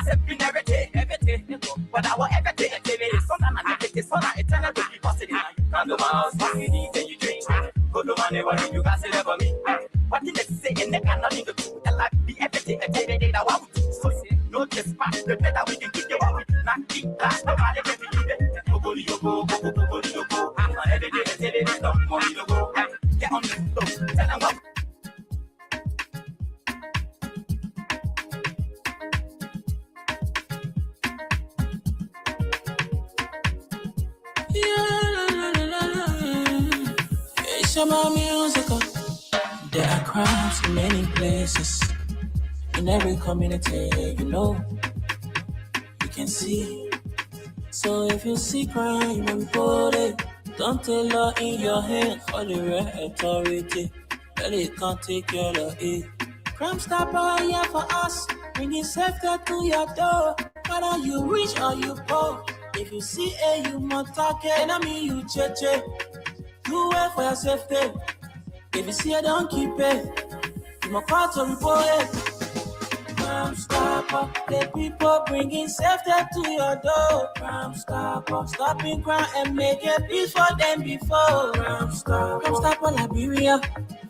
said, be everything. But I want everything. It's on it's on eternal to be possible. Come to my house, what you need, then you drink. Go to my neighborhood, you got it for me. What did they say in the cannot need to do? And like be everything, and take it, I want to. So, don't just pass the better we can get you out. Not keep that, nobody can be it. Go, go, I'm not every day, tell it, stop, money to go. Get on the floor, tell them what. It's my musical. There are crimes in many places. In every community, you know, you can see. So if you see crime, report it. Don't take law in your hand for the right authority. Well, it can't take care of it. Crime Stopper here for us. Bringing safety to your door. Whether you rich or you poor. If you see a human target, enemy you cheche. Do well for your safety. If you see it, don't keep it. You must call to report it. Crime Stopper, the people bringing safety to your door. Crime Stopper, stopping crime and making peace for them before. Crime Stopper, Liberia,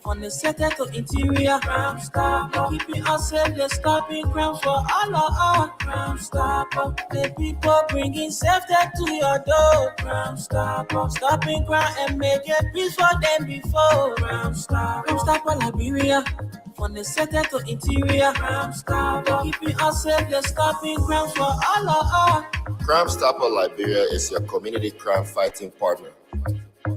from the center to interior. Crime Stopper, keeping us safe, they're stopping crime for all of us. Crime Stopper, the people bringing safety to your door. Crime Stopper, stopping crime and making peace for them before. Crime Stopper, Liberia. From the center to interior, Crime Stopper, keeping us safe, they're stopping crime for all of us. Crime Stopper Liberia is your community crime fighting partner.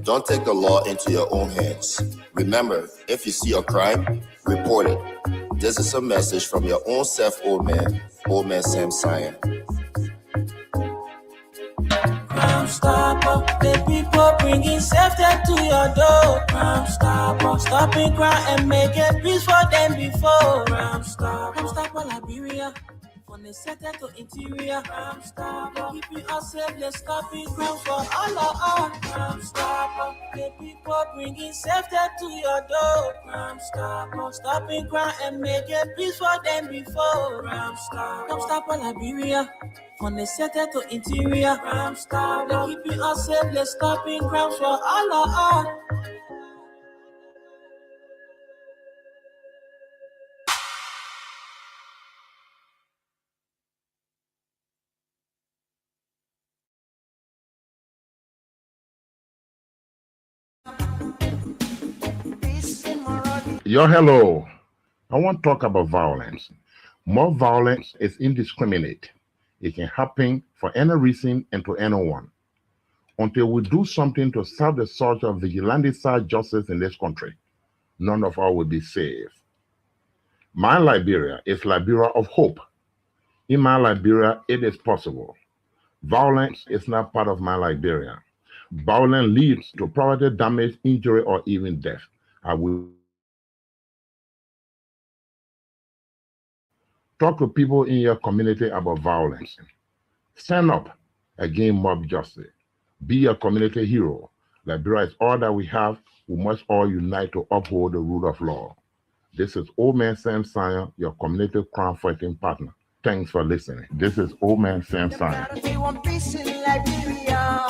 Don't take the law into your own hands. Remember, if you see a crime, report it. This is a message from your own self, Old Man Sam Cyan. Crime Stopper, the people bringing safety to your door. Crime Stopper, stopping crime and making peace for them before. Crime Stopper, Liberia, from the center to interior. Crime Stopper, keeping us safe, let's stopping crime for all of us. Crime Stopper, the people bringing safety to your door. Crime Stopper, stopping crime and making peace for them before. Crime Stopper, Liberia. From the center to interior, Crime Stopper, keeping us safe, let's stopping crime for all of us. Yo, hello. I want to talk about violence. More violence is indiscriminate. It can happen for any reason and to anyone. Until we do something to stop the surge of vigilante-side justice in this country, none of us will be safe. My Liberia is Liberia of hope. In my Liberia, it is possible. Violence is not part of my Liberia. Violence leads to property damage, injury, or even death. I will talk to people in your community about violence. Stand up against mob justice. Be a community hero. Liberia is all that we have. We must all unite to uphold the rule of law. This is Old Man Sam Cyan, your community crime fighting partner. Thanks for listening. This is Old Man Sam Cyan. We want peace in Liberia.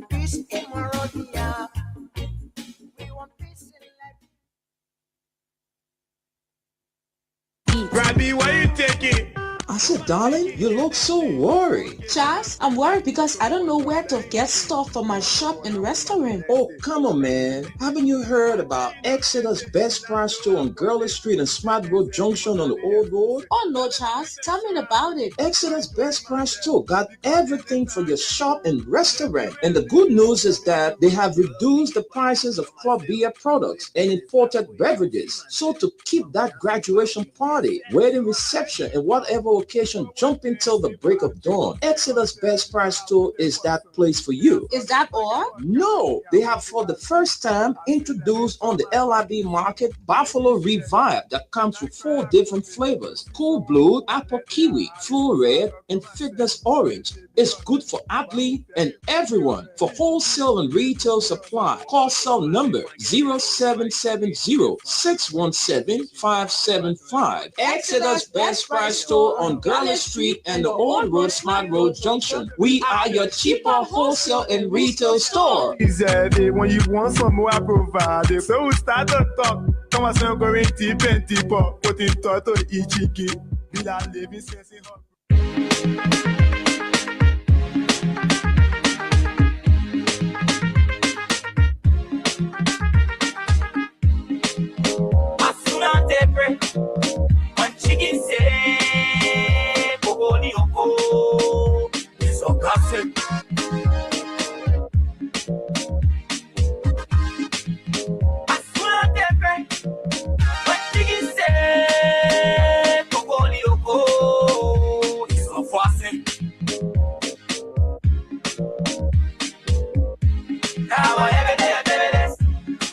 Peace in Monrovia. We want peace in Liberia. Robbie, why you taking? I said, darling, you look so worried. Charles, I'm worried because I don't know where to get stuff for my shop and restaurant. Oh, come on, man. Haven't you heard about Exodus Best Price Store on Gurley Street and Smart Road Junction on the Old Road? Oh, no, Charles. Tell me about it. Exodus Best Price Store got everything for your shop and restaurant. And the good news is that they have reduced the prices of club beer products and imported beverages. So to keep that graduation party, wedding reception, and whatever occasion jumping till the break of dawn, Exodus Best Price Store is that place for you. Is that all? No, they have for the first time introduced on the LIB market Buffalo Revive that comes with 4 different flavors: Cool Blue, Apple Kiwi, Full Red, and Fitness Orange. It's good for athlete and everyone. For wholesale and retail supply, call cell number 0770-617-575. Exodus Best Price Store on on Gurney Street and the Old Road Smart Road Junction. We are your cheaper wholesale and retail store. Easy, when you want some more, I provide. So we start to talk. Come on, so going deep and deeper. Put in thought to Ichiki. We are living sense in hot. As soon as they pray, when chicken say, Bogo ni oko, it's a gossip. As soon as they pray, when chicken say, Bogo ni oko, it's a fussing. Now every day I tell you this.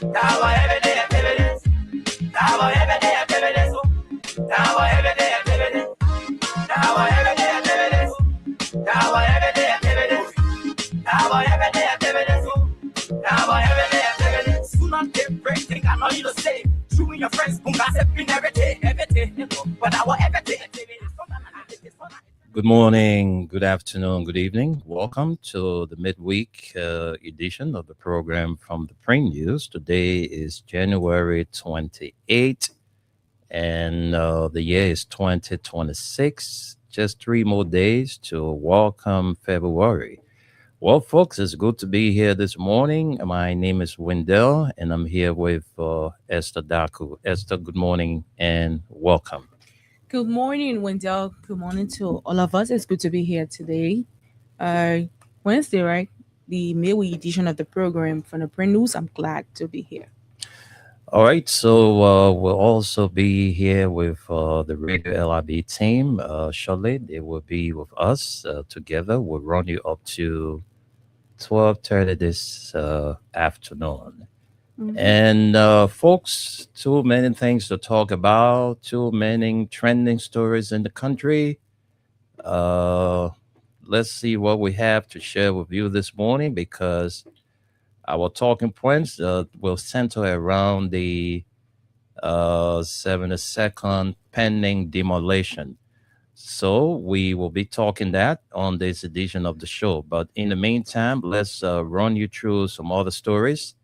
Now every day I tell you this. Now every day I tell you this. Now every day I tell you this. Now every day I tell you this. Now every day I tell you this. Now every day I tell you this. Now every day I tell you this. Soon as they break, think I know you to say. You and your friends, boom, gossip in every day. But now every day I tell you this. Good morning, good afternoon, good evening. Welcome to the midweek edition of the program from the Prime News. Today is January 28th, and the year is 2026. Just 3 more days to welcome February. Well, folks, it's good to be here this morning. My name is Wendell, and I'm here with Esther Daku. Esther, good morning and welcome. Good morning, Wendell. Good morning to all of us. It's good to be here today. Wednesday, right? The midweek edition of the program from the Print News. I'm glad to be here. All right, so we'll also be here with the Radio LIB team shortly. They will be with us together. We'll run you up to 12:30 this afternoon. And folks, too many things to talk about, too many trending stories in the country. Let's see what we have to share with you this morning, because our talking points will center around the 72nd pending demolition. So we will be talking that on this edition of the show. But in the meantime, let's run you through some other stories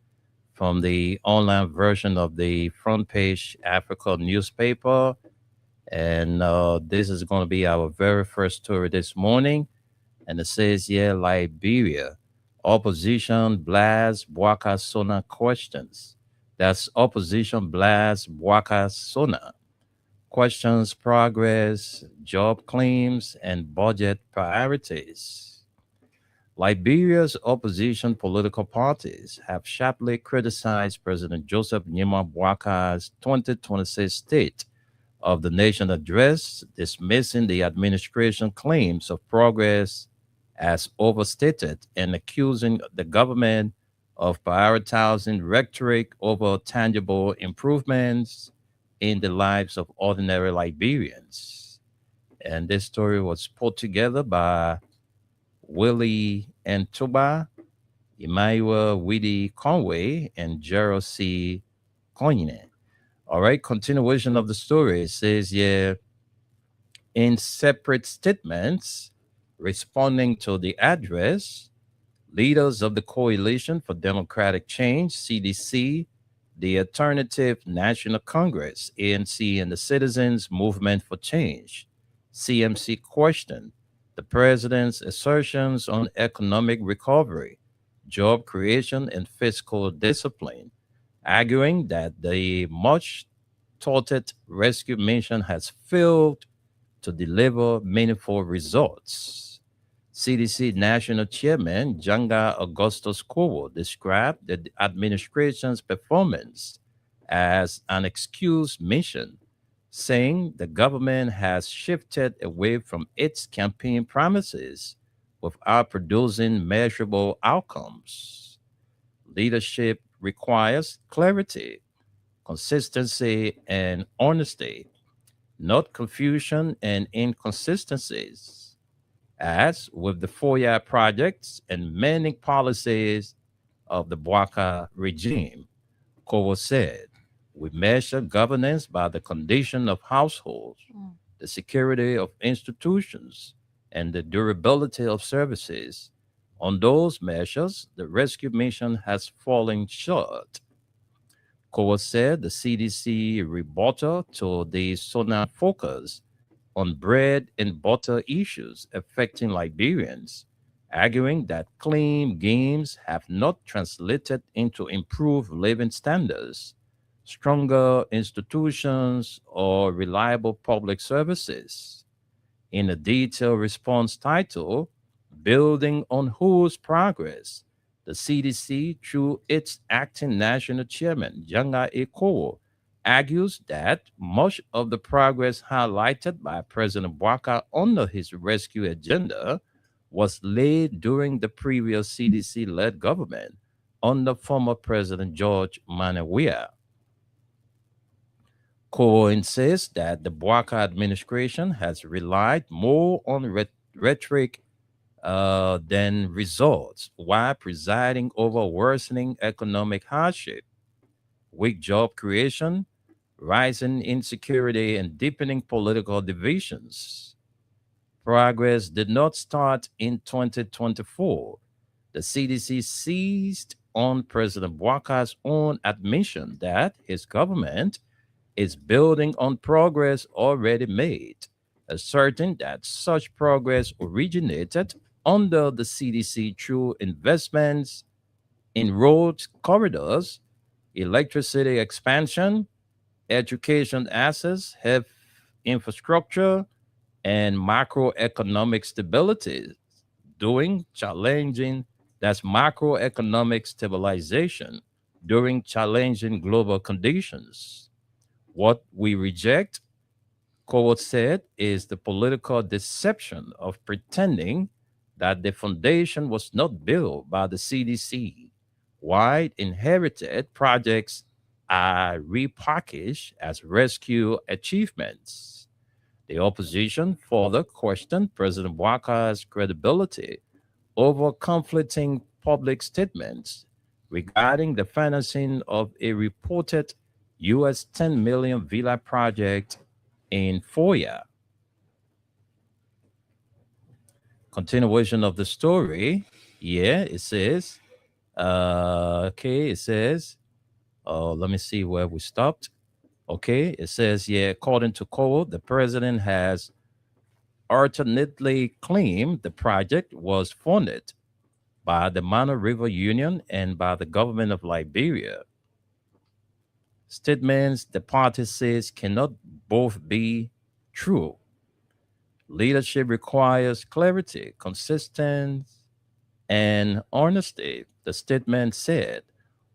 from the online version of the Front Page Africa newspaper. And this is going to be our very first story this morning. And it says here, Liberia, opposition blasts Bwaka Sona questions. That's opposition blasts Bwaka Sona. Questions progress, job claims, and budget priorities. Liberia's opposition political parties have sharply criticized President Joseph Nyima Bwaka's 2026 State of the Nation address, dismissing the administration claims of progress as overstated and accusing the government of prioritizing rhetoric over tangible improvements in the lives of ordinary Liberians. And this story was put together by Willie Ntuba, Emmanuel Widi Conway, and Gerald C. Konyine. All right, continuation of the story. It says, yeah, in separate statements responding to the address, leaders of the Coalition for Democratic Change, CDC, the Alternative National Congress, ANC, and the Citizens Movement for Change, CMC, questioned the president's assertions on economic recovery, job creation, and fiscal discipline, arguing that the much-touted rescue mission has failed to deliver meaningful results. CDC National Chairman Janga Augustus Kowo described the administration's performance as an excused mission, saying the government has shifted away from its campaign promises without producing measurable outcomes. Leadership requires clarity, consistency, and honesty, not confusion and inconsistencies. As with the 4-year projects and many policies of the Bwaka regime, Kowo said, we measure governance by the condition of households, the security of institutions, and the durability of services. On those measures, the rescue mission has fallen short. Kowa said the CDC rebuttal to the SONA focus on bread and butter issues affecting Liberians, arguing that clean games have not translated into improved living standards, stronger institutions, or reliable public services. In a detailed response titled, Building on Whose Progress, the CDC, through its acting national chairman, Janga Eko, argues that much of the progress highlighted by President Bwaka under his rescue agenda was laid during the previous CDC led government under former President George Manawia. Ko insists that the Bwaka administration has relied more on rhetoric than results while presiding over worsening economic hardship, weak job creation, rising insecurity, and deepening political divisions. Progress did not start in 2024. The CDC seized on President Bwaka's own admission that his government is building on progress already made, asserting that such progress originated under the CDC through investments in road corridors, electricity expansion, education access, health infrastructure, and macroeconomic stability, doing challenging, that's macroeconomic stabilization during challenging global conditions. What we reject, Coward said, is the political deception of pretending that the foundation was not built by the CDC. While inherited projects are repackaged as rescue achievements. The opposition further questioned President Bwaka's credibility over conflicting public statements regarding the financing of a reported US 10 million villa project in Foya. Continuation of the story. Yeah, it says, it says, let me see where we stopped. Okay, it says, yeah, according to Cole, the president has alternately claimed the project was funded by the Mano River Union and by the government of Liberia. Statements the party says cannot both be true. Leadership requires clarity, consistency, and honesty, the statement said,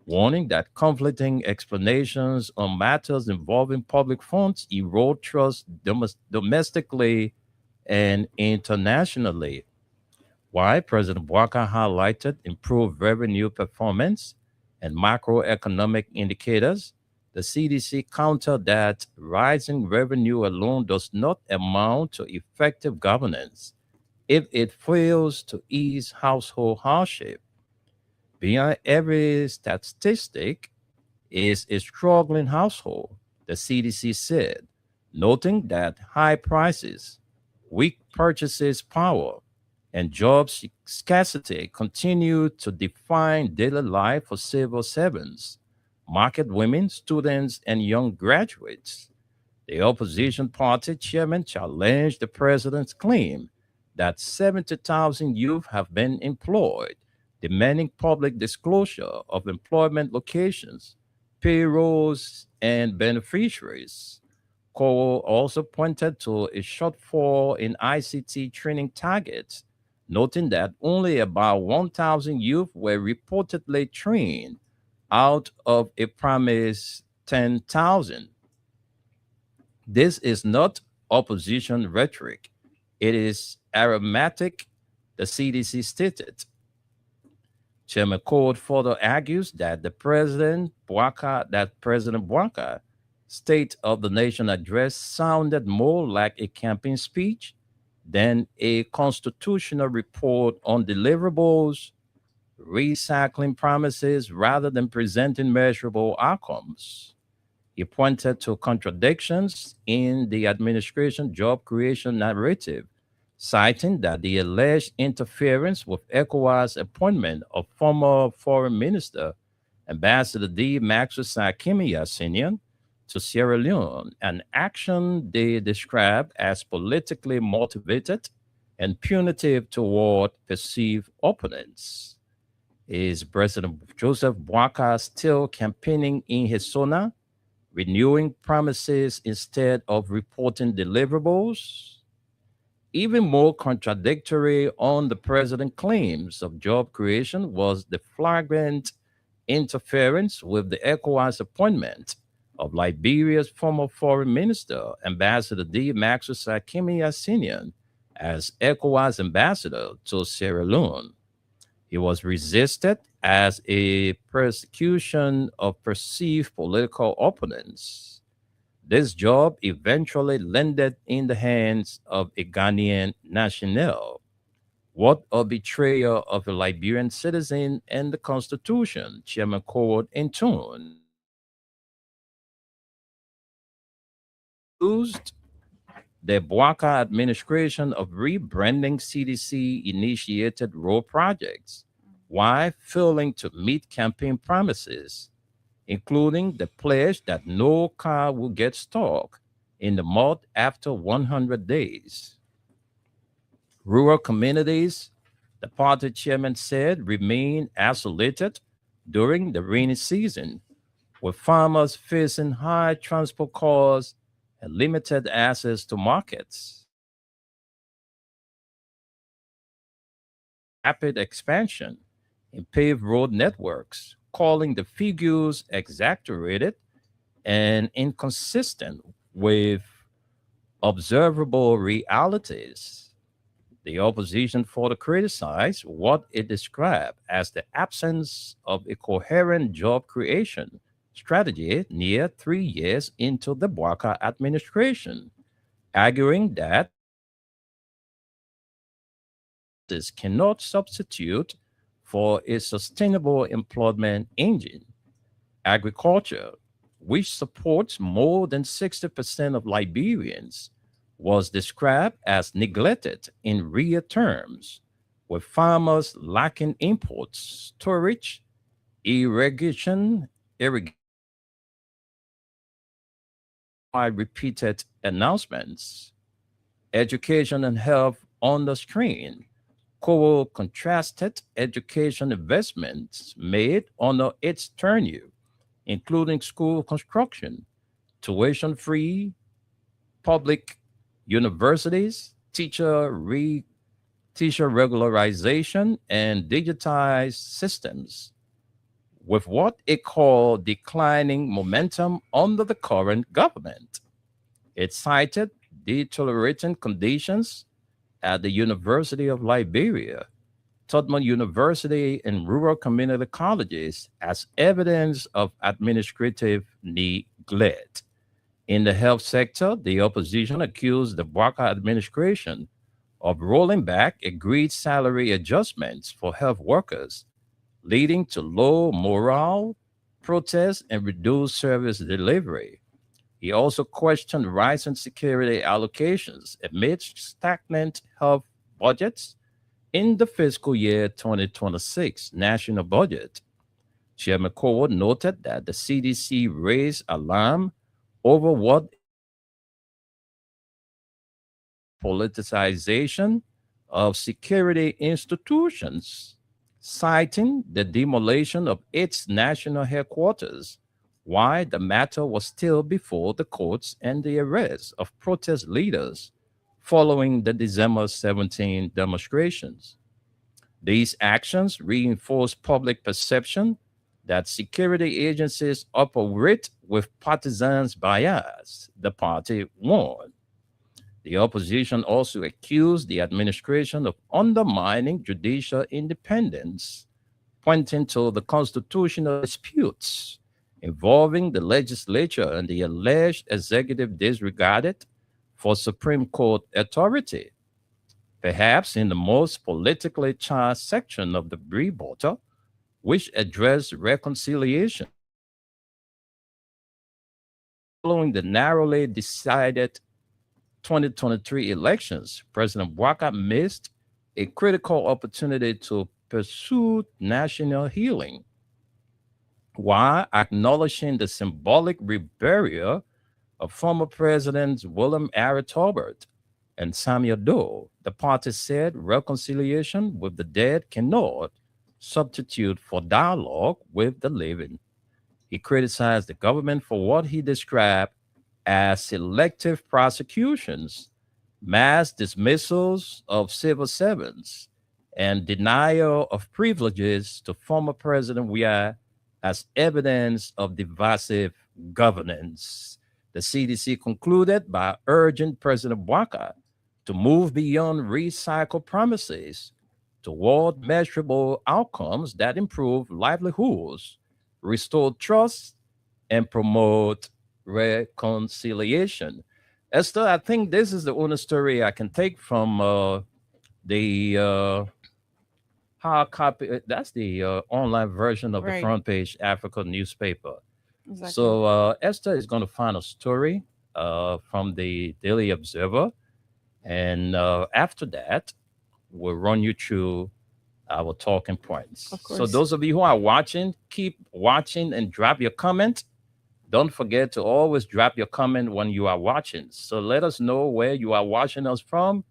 warning that conflicting explanations on matters involving public funds erode trust domestically and internationally. Why President Bwaka highlighted improved revenue performance and macroeconomic indicators, the CDC countered that rising revenue alone does not amount to effective governance if it fails to ease household hardship. Behind every statistic is a struggling household, the CDC said, noting that high prices, weak purchases power, and job scarcity continue to define daily life for civil servants, market women, students, and young graduates. The opposition party chairman challenged the president's claim that 70,000 youth have been employed, demanding public disclosure of employment locations, payrolls, and beneficiaries. Cole also pointed to a shortfall in ICT training targets, noting that only about 1,000 youth were reportedly trained out of a promised 10,000. This is not opposition rhetoric. It is arithmetic, the CDC stated. Chairman Code further argues that President Bwaka State of the Nation address sounded more like a campaign speech than a constitutional report on deliverables, recycling promises rather than presenting measurable outcomes. He pointed to contradictions in the administration job creation narrative, citing that the alleged interference with ECOWAS appointment of former Foreign Minister Ambassador D. Maxwell Sakimi Yassinian to Sierra Leone, an action they describe as politically motivated and punitive toward perceived opponents. Is President Joseph Boakai still campaigning in his zona, renewing promises instead of reporting deliverables? Even more contradictory on the president's claims of job creation was the flagrant interference with the ECOWAS appointment of Liberia's former foreign minister, Ambassador D. Maxwell Sakimi Yassinian, as ECOWAS ambassador to Sierra Leone. He was resisted as a persecution of perceived political opponents. This job eventually landed in the hands of a Ghanaian national. What a betrayal of a Liberian citizen and the Constitution, Chairman Coward intoned. Used the Boakai administration of rebranding CDC initiated road projects while failing to meet campaign promises, including the pledge that no car will get stuck in the mud after 100 days. Rural communities, the party chairman said, remain isolated during the rainy season, with farmers facing high transport costs and limited access to markets. Rapid expansion in paved road networks, calling the figures exaggerated and inconsistent with observable realities. The opposition further criticized what it described as the absence of a coherent job creation strategy near 3 years into the Boakai administration, arguing that this cannot substitute for a sustainable employment engine. Agriculture, which supports more than 60% of Liberians, was described as neglected in real terms, with farmers lacking inputs, storage, irrigation, by repeated announcements. Education and health on the screen. Cowell contrasted education investments made under its tenure, including school construction, tuition-free public universities, teacher regularization, and digitized systems, with what it called declining momentum under the current government. It cited deteriorating conditions at the University of Liberia, Tubman University, and rural community colleges as evidence of administrative neglect. In the health sector, the opposition accused the Boakai administration of rolling back agreed salary adjustments for health workers, leading to low morale, protests, and reduced service delivery. He also questioned rising security allocations amidst stagnant health budgets in the fiscal year 2026 national budget. Chairman Coward noted that the CDC raised alarm over what politicization of security institutions, citing the demolition of its national headquarters, why the matter was still before the courts and the arrest of protest leaders following the December 17 demonstrations. These actions reinforce public perception that security agencies operate with partisan bias, the party warned. The opposition also accused the administration of undermining judicial independence, pointing to the constitutional disputes involving the legislature and the alleged executive disregarded for Supreme Court authority. Perhaps in the most politically charged section of the rebuttal, which addressed reconciliation. Following the narrowly decided 2023 elections, President Bouaka missed a critical opportunity to pursue national healing while acknowledging the symbolic reburial of former Presidents William R. Tolbert and Samuel Doe. The party said reconciliation with the dead cannot substitute for dialogue with the living. He criticized the government for what he described as selective prosecutions, mass dismissals of civil servants, and denial of privileges to former President Weah as evidence of divisive governance. The CDC concluded by urging President Bouaka to move beyond recycled promises toward measurable outcomes that improve livelihoods, restore trust, and promote reconciliation. Esther, I think this is the only story I can take from the hard copy. That's the online version of the Right. front page Africa newspaper. Exactly. So Esther is going to find a story from the Daily Observer, and after that, we'll run you through our talking points. Of So course. those of you who are watching, keep watching and drop your comment. Don't forget to always drop your comment when you are watching. So let us know where you are watching us from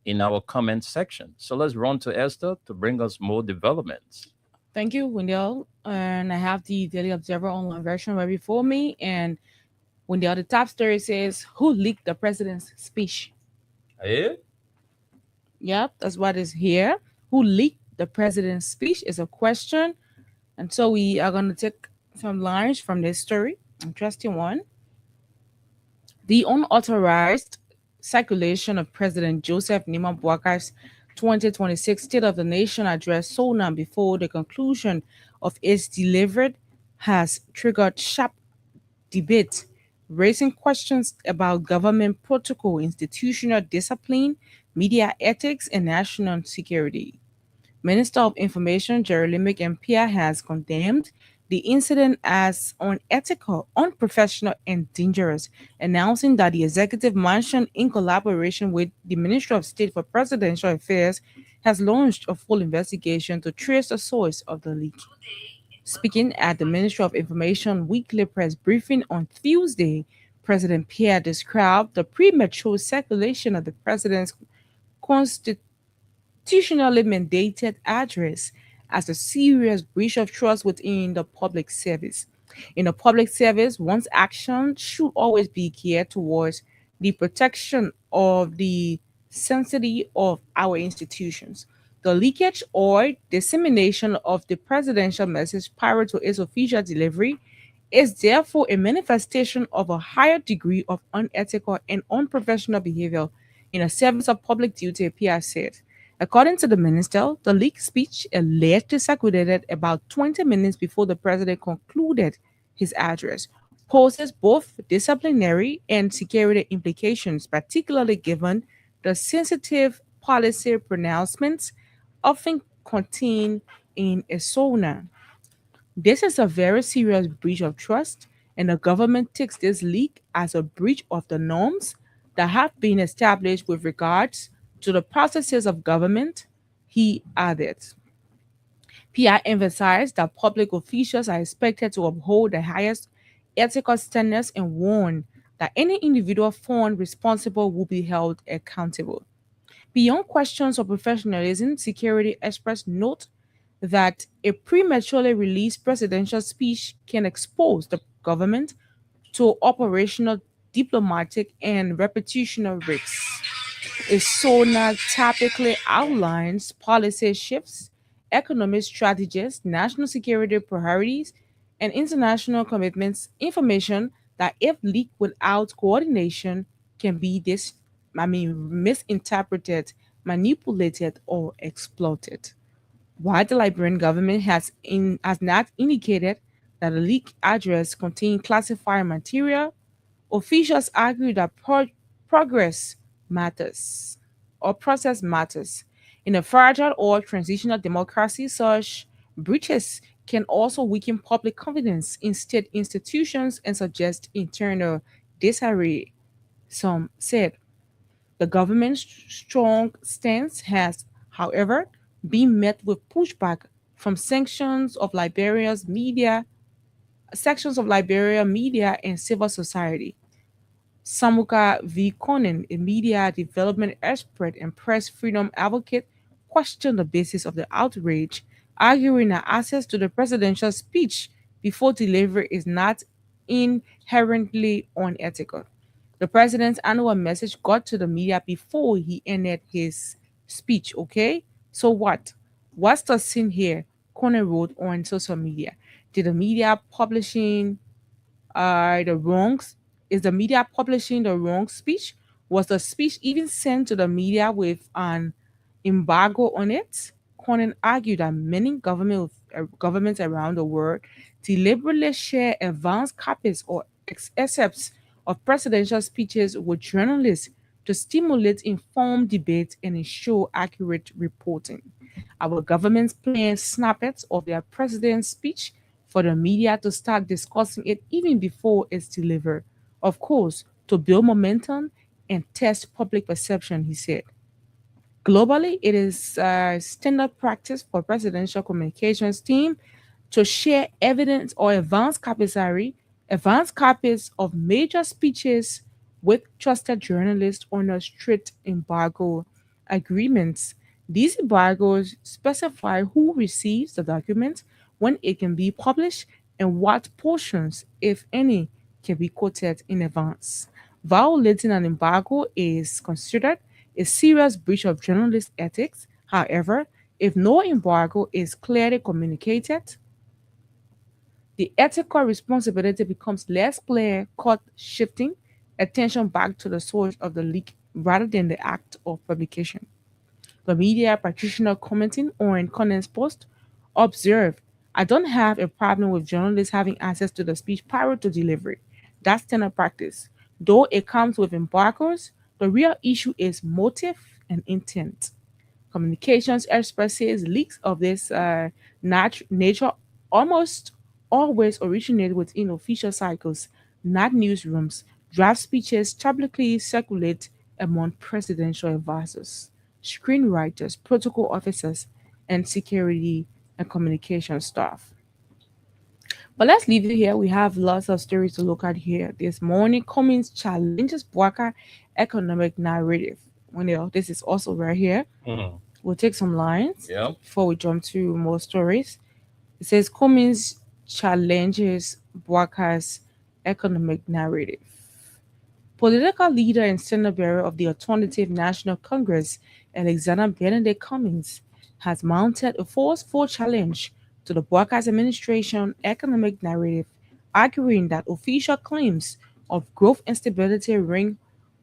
in our comment section. So let's run to Esther to bring us more developments. Thank you, Wendell. And I have the Daily Observer online version right before me. And Wendell, the top story says, "Who leaked the president's speech?" Eh? Yep, that's what is here. Who leaked the president's speech is a question. And so we are going to take some lines from this story. Interesting one. The unauthorized circulation of President Joseph Nima Bouaka's 2026 State of the Nation address so now before the conclusion of its delivered has triggered sharp debate, raising questions about government protocol, institutional discipline, media ethics, and national security. Minister of Information Jeremy Mpia has condemned the incident as unethical, unprofessional, and dangerous, announcing that the executive mansion, in collaboration with the Ministry of State for Presidential Affairs, has launched a full investigation to trace the source of the leak. Speaking at the Ministry of Information weekly press briefing on Tuesday, President Pierre described the premature circulation of the president's constitutionally mandated address as a serious breach of trust within the public service. In a public service, one's action should always be geared towards the protection of the sanctity of our institutions. The leakage or dissemination of the presidential message prior to its official delivery is therefore a manifestation of a higher degree of unethical and unprofessional behavior in a service of public duty, PR said. According to the minister, the leaked speech allegedly circulated about 20 minutes before the president concluded his address, poses both disciplinary and security implications, particularly given the sensitive policy pronouncements often contained in a SONA. This is a very serious breach of trust, and the government takes this leak as a breach of the norms that have been established with regards to the processes of government, he added. PR emphasized that public officials are expected to uphold the highest ethical standards and warned that any individual found responsible will be held accountable. Beyond questions of professionalism, security experts note that a prematurely released presidential speech can expose the government to operational, diplomatic, and reputational risks. A SONA typically outlines policy shifts, economic strategies, national security priorities, and international commitments, information that, if leaked without coordination, can be misinterpreted, manipulated, or exploited. While the Liberian government has not indicated that the leaked address contained classified material, officials argue that progress matters or process matters. In a fragile or transitional democracy, such breaches can also weaken public confidence in state institutions and suggest internal disarray. Some said the government's strong stance has, however, been met with pushback from sections of Liberia media and civil society. Samuka V. Conan, a media development expert and press freedom advocate, questioned the basis of the outrage, arguing that access to the presidential speech before delivery is not inherently unethical. The president's annual message got to the media before he ended his speech, okay? So what? What's the scene here? Conan wrote on social media. Did the media publishing the wrongs? Is the media publishing the wrong speech? Was the speech even sent to the media with an embargo on it? Conan argued that many governments around the world deliberately share advance copies or excerpts of presidential speeches with journalists to stimulate informed debate and ensure accurate reporting. Our governments plan snippets of their president's speech for the media to start discussing it even before it's delivered. Of course, to build momentum and test public perception, he said. Globally, it is standard practice for presidential communications team to share evidence or advance copies of major speeches with trusted journalists under strict embargo agreements. These embargoes specify who receives the document, when it can be published, and what portions, if any, can be quoted in advance. Violating an embargo is considered a serious breach of journalist ethics. However, if no embargo is clearly communicated, the ethical responsibility becomes less clear, caught shifting attention back to the source of the leak rather than the act of publication. The media practitioner commenting on Conan's post observed, I don't have a problem with journalists having access to the speech prior to delivery. That's standard practice. Though it comes with embargoes, the real issue is motive and intent. Communications expert says leaks of this nature almost always originate within official cycles, not newsrooms. Draft speeches typically circulate among presidential advisors, screenwriters, protocol officers, and security and communication staff. But let's leave it here. We have lots of stories to look at here. This morning, Cummins challenges Bwaka economic narrative. Well, this is also right here. Mhm. We'll take some lines Yeah. before we jump to more stories. It says Cummins challenges Bwaka's economic narrative. Political leader and Senate bearer of the Alternative National Congress, Alexander Benedict Cummins, has mounted a forceful challenge to the Bwaka's administration economic narrative, arguing that official claims of growth and stability ring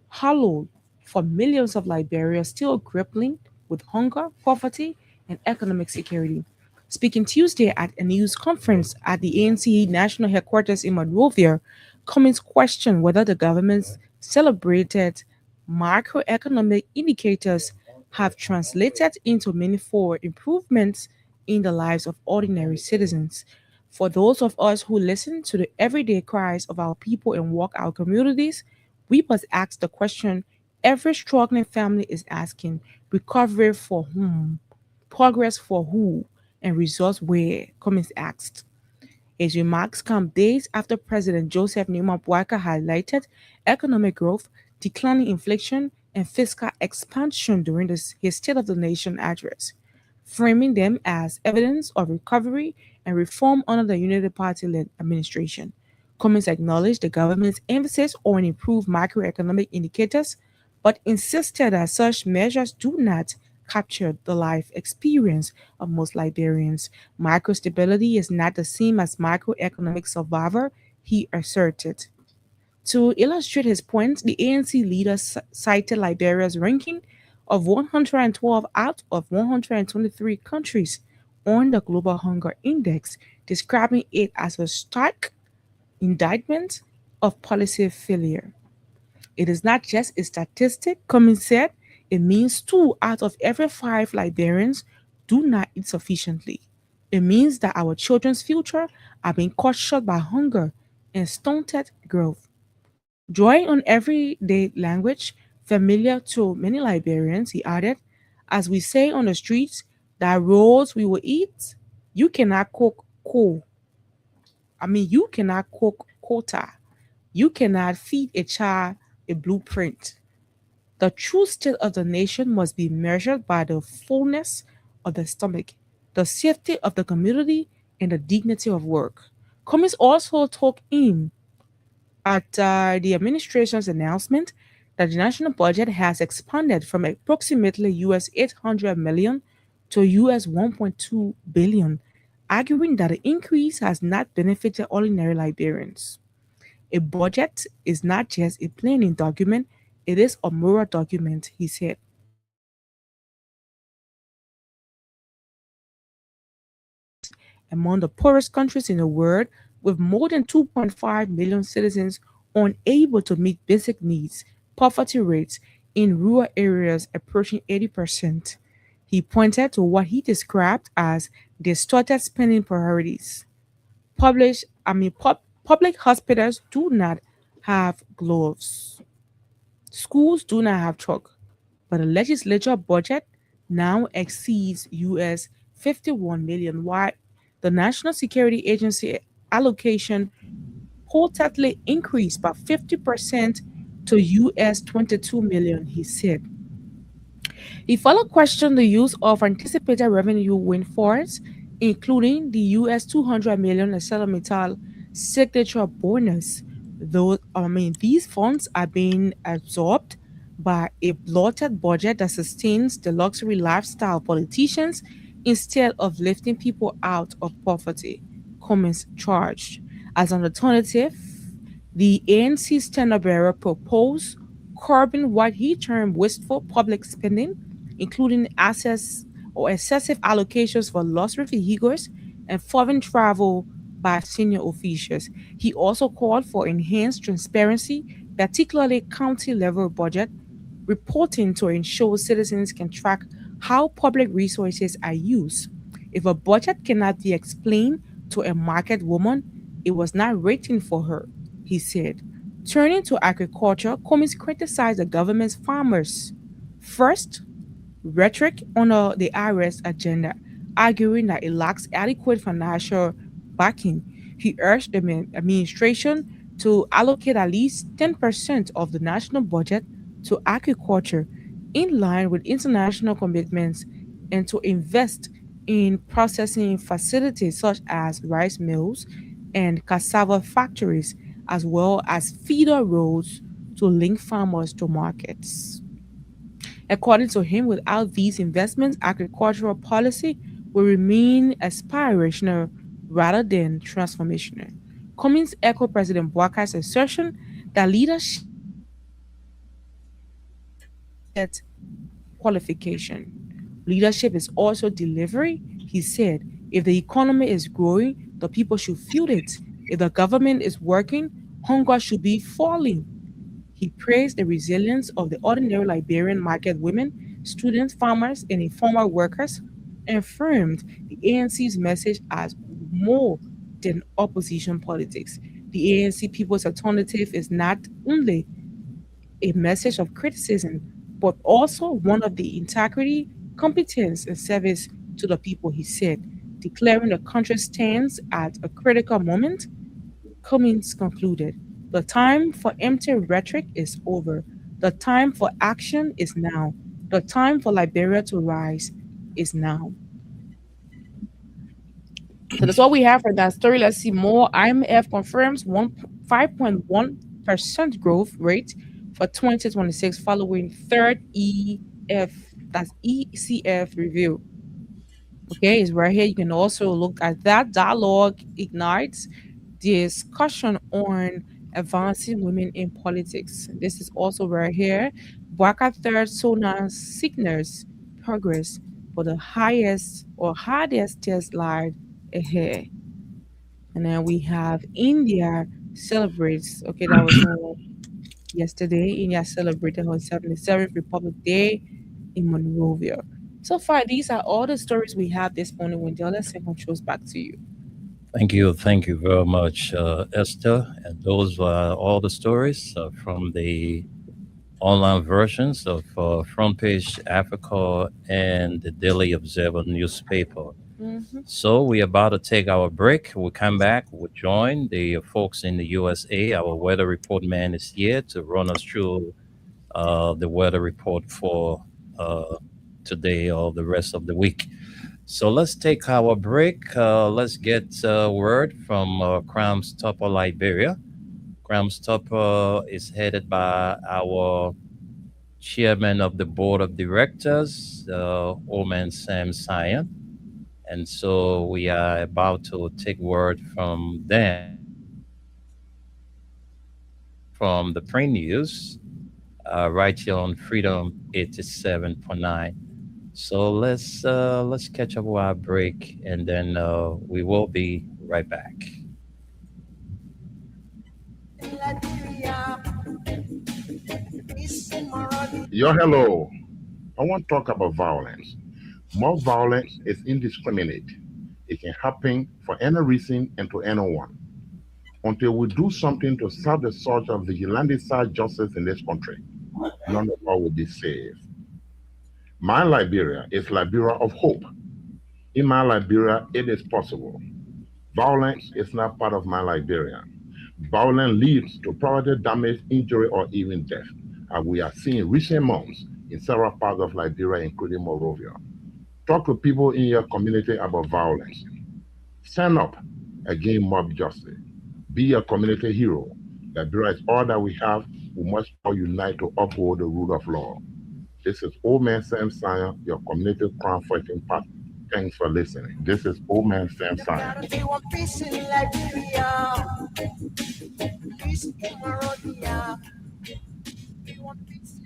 hollow for millions of Liberians still grappling with hunger, poverty, and economic security. Speaking Tuesday at a news conference at the ANC national headquarters in Monrovia, Cummins questioned whether the government's celebrated macroeconomic indicators have translated into meaningful improvements in the lives of ordinary citizens. For those of us who listen to the everyday cries of our people and work our communities, we must ask the question every struggling family is asking: recovery for whom? Progress for who? And results where? Cummins asked. His remarks come days after President Joseph Newman Bwaka highlighted economic growth, declining inflation, and fiscal expansion during his State of the Nation address, framing them as evidence of recovery and reform under the Unity Party-led administration. Cummins acknowledged the government's emphasis on improved macroeconomic indicators, but insisted that such measures do not capture the life experience of most Liberians. Macro stability is not the same as macroeconomic survival, he asserted. To illustrate his point, the ANC leader cited Liberia's ranking of 112 out of 123 countries on the Global Hunger Index, describing it as a stark indictment of policy failure. It is not just a statistic, Cummins said, it means 2 out of every 5 Liberians do not eat sufficiently. It means that our children's future are being cut short by hunger and stunted growth. Drawing on everyday language familiar to many Liberians, he added, as we say on the streets, that rolls we will eat, you cannot cook ko. You cannot cook quota. You cannot feed a child a blueprint. The true state of the nation must be measured by the fullness of the stomach, the safety of the community, and the dignity of work. Cummings also took in at the administration's announcement that the national budget has expanded from approximately US 800 million to US 1.2 billion, arguing that the increase has not benefited ordinary Liberians. A budget is not just a planning document, it is a moral document, he said. Among the poorest countries in the world, with more than 2.5 million citizens unable to meet basic needs, poverty rates in rural areas approaching 80%. He pointed to what he described as distorted spending priorities. Public hospitals do not have gloves. Schools do not have chalk, but the legislature budget now exceeds US 51 million, while the National Security Agency allocation reportedly increased by 50% to US 22 million, he said. He further questioned the use of anticipated revenue windfalls, including the US 200 million ArcelorMittal signature bonus. These funds are being absorbed by a bloated budget that sustains the luxury lifestyle of politicians instead of lifting people out of poverty, Cummings charged. As an alternative, the ANC standard bearer proposed curbing what he termed wasteful public spending, including access or excessive allocations for luxury vehicles and foreign travel by senior officials. He also called for enhanced transparency, particularly county level budget reporting to ensure citizens can track how public resources are used. If a budget cannot be explained to a market woman, it was not written for her, he said. Turning to agriculture, Cummings criticized the government's farmers. First, rhetoric on the IRS agenda, arguing that it lacks adequate financial backing. He urged the administration to allocate at least 10% of the national budget to agriculture in line with international commitments and to invest in processing facilities such as rice mills and cassava factories, as well as feeder roads to link farmers to markets. According to him, without these investments, agricultural policy will remain aspirational rather than transformational. Cummings echoed President Bouakar's assertion that leadership is qualification. Leadership is also delivery. He said, if the economy is growing, the people should feel it. If the government is working, hunger should be falling. He praised the resilience of the ordinary Liberian market women, students, farmers, and informal workers, and affirmed the ANC's message as more than opposition politics. The ANC People's Alternative is not only a message of criticism, but also one of the integrity, competence, and service to the people, he said, declaring the country stands at a critical moment. Cummings concluded, the time for empty rhetoric is over. The time for action is now. The time for Liberia to rise is now. So that's what we have for that story. Let's see more. IMF confirms 5.1% growth rate for 2026 following third ECF review. Okay, it's right here. You can also look at that. Dialogue ignites discussion on advancing women in politics. This is also right here. Bouakar third SONA signals progress for the highest or hardest test live ahead. And then we have India celebrates. Okay, that was yesterday. India celebrated her 77th Republic Day in Monrovia. So far, these are all the stories we have this morning. Wendell, let's send controls back to you. Thank you very much, Esther. And those are all the stories from the online versions of Front Page Africa and the Daily Observer newspaper. Mhm. So we're about to take our break. We'll come back. We'll join the folks in the USA. Our weather report man is here to run us through the weather report for uh, today or the rest of the week. So let's take our break. Let's get word from Crams Topper, Liberia. Crams Topper is headed by our chairman of the board of directors, Oman Sam Sion. And so we are about to take word from them from the print news right here on Freedom 87.9. So let's catch up with our break, and then we will be right back. Yo, hello. I want to talk about violence. More violence is indiscriminate. It can happen for any reason and to anyone. Until we do something to serve the search of vigilante side justice in this country, none of us will be saved. My Liberia is Liberia of hope. In my Liberia, it is possible. Violence is not part of my Liberia. Violence leads to property damage, injury, or even death, as we are seeing recent months in several parts of Liberia, including Monrovia. Talk to people in your community about violence. Stand up against mob justice. Be a community hero. Liberia is all that we have. We must all unite to uphold the rule of law. This is Old Man Sam Sion, your community crime fighting partner. Thanks for listening. This is Old Man Sam Sion. They want peace in Liberia, peace in Monrovia. They want peace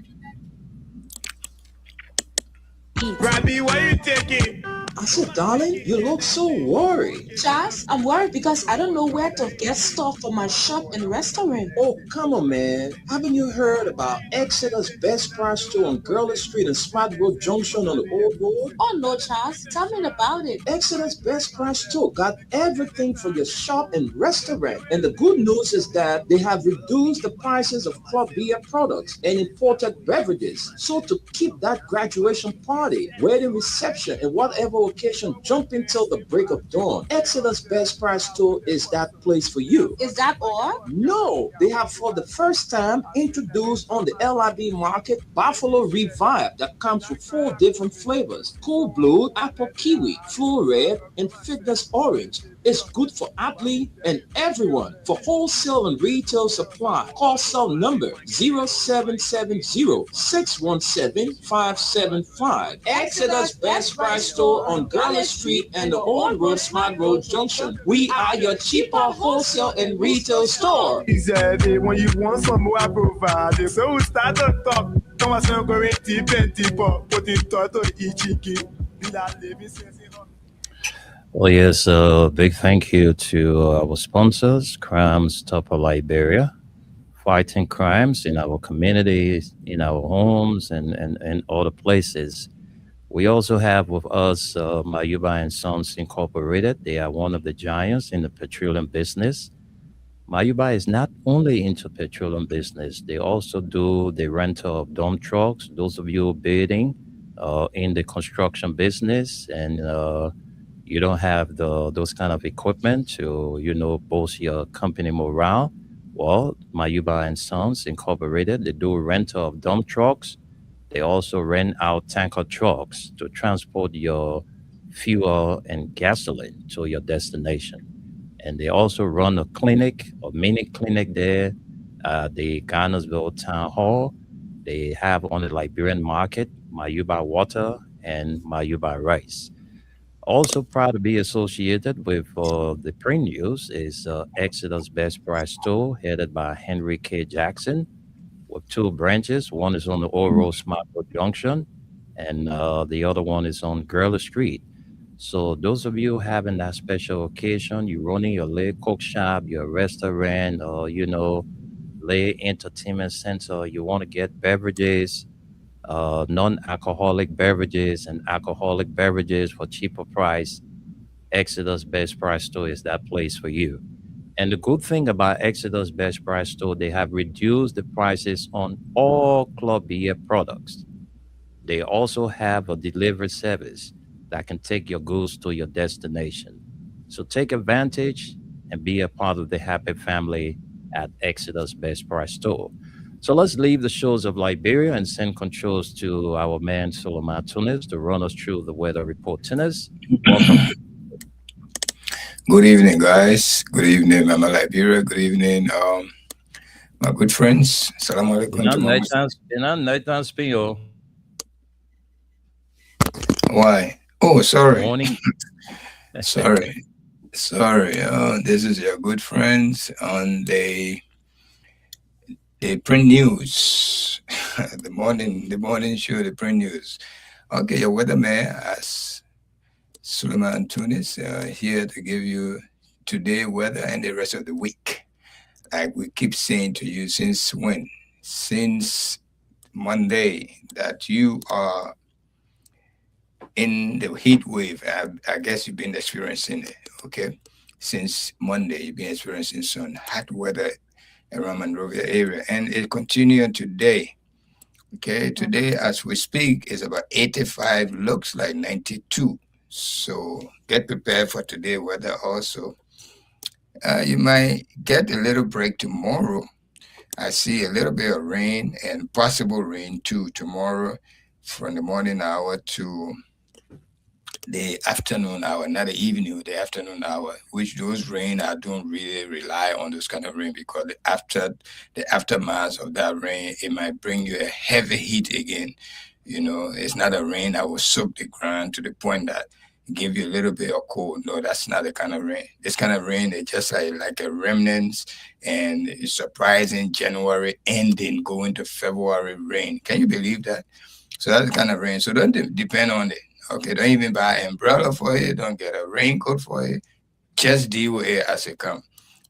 in Robbie, why you taking? I said, darling, you look so worried. Charles, I'm worried because I don't know where to get stuff for my shop and restaurant. Oh, come on, man. Haven't you heard about Exeter's Best Price Store on Gurley Street and Smart Road Junction on the Old Road? Oh no, Charles, tell me about it. Exeter's Best Price Store got everything for your shop and restaurant. And the good news is that they have reduced the prices of club beer products and imported beverages. So to keep that graduation party, wedding reception, and whatever occasion jumping till the break of dawn, Exeter's Best Price Store is that place for you. Is that all? No, they have for the first time introduced on the LIB market Buffalo Revive that comes with 4 different flavors: Cool Blue, Apple Kiwi, Full Red, and Fitness Orange. It's good for athlete and everyone. For wholesale and retail supply, call cell number 0770-617-575. Exeter's Best Price Store on Gala Street and the Old Road Smart Road Junction. We are your cheaper wholesale and retail store. He said, when you want some more, I provide. So we start to talk. Come on, so going deep and deeper. Put in toto ichiki. Bila living sense. Well, yes, big thank you to our sponsors, Crime Stopper Liberia, fighting crimes in our communities, in our homes, and other places. We also have with us Mayuba and Sons Incorporated. They are one of the giants in the petroleum business. Mayuba is not only into petroleum business; they also do the rental of dump trucks. Those of you bidding in the construction business and you don't have those kind of equipment to boost your company morale. Well, Mayuba and Sons Incorporated, they do rental of dump trucks. They also rent out tanker trucks to transport your fuel and gasoline to your destination. And they also run a clinic, a mini clinic there at the Garnersville Town Hall. They have on the Liberian market Mayuba water and Mayuba rice. Also proud to be associated with the print news is Exeter's Best Price Store, headed by Henry K. Jackson, with 2 branches. One is on the Old Road Smart Road Junction, and the other one is on Gurley Street. So those of you having that special occasion, you running your little cook shop, your restaurant, or lay entertainment center, you want to get beverages, non-alcoholic beverages and alcoholic beverages for cheaper price. Exodus Best Price Store is that place for you. And the good thing about Exodus Best Price Store, they have reduced the prices on all Club Beer products. They also have a delivery service that can take your goods to your destination. So take advantage and be a part of the happy family at Exodus Best Price Store. So let's leave the shores of Liberia and send controls to our man Solomon Tunis to run us through the weather report. Tunis, welcome. Good evening, guys. Good evening, Mama Liberia. Good evening, my good friends. Salam alaikum. Nighttime Spio. Why? Oh, sorry. Morning. Sorry. This is your good friends on the print news. the morning show, the print news. Okay, your weatherman as Suleiman Tunis here to give you today weather and the rest of the week. Like we keep saying to you since when? Since Monday that you are in the heat wave. I guess you've been experiencing it, okay? Since Monday, you've been experiencing some hot weather around Monrovia area, and it continued today. Okay, today as we speak is about 85, looks like 92. So get prepared for today weather also. You might get a little break tomorrow. I see a little bit of rain and possible rain too tomorrow from the morning hour to the afternoon hour, not the evening, the afternoon hour, which those rain, I don't really rely on those kind of rain because the aftermath of that rain, it might bring you a heavy heat again. You know, it's not a rain that will soak the ground to the point that give you a little bit of cold. No, that's not the kind of rain. This kind of rain is just like a remnants, and it's surprising January ending, going to February rain. Can you believe that? So that's the kind of rain. So don't depend on it. Okay, don't even buy an umbrella for it. Don't get a raincoat for it. Just deal with it as it comes.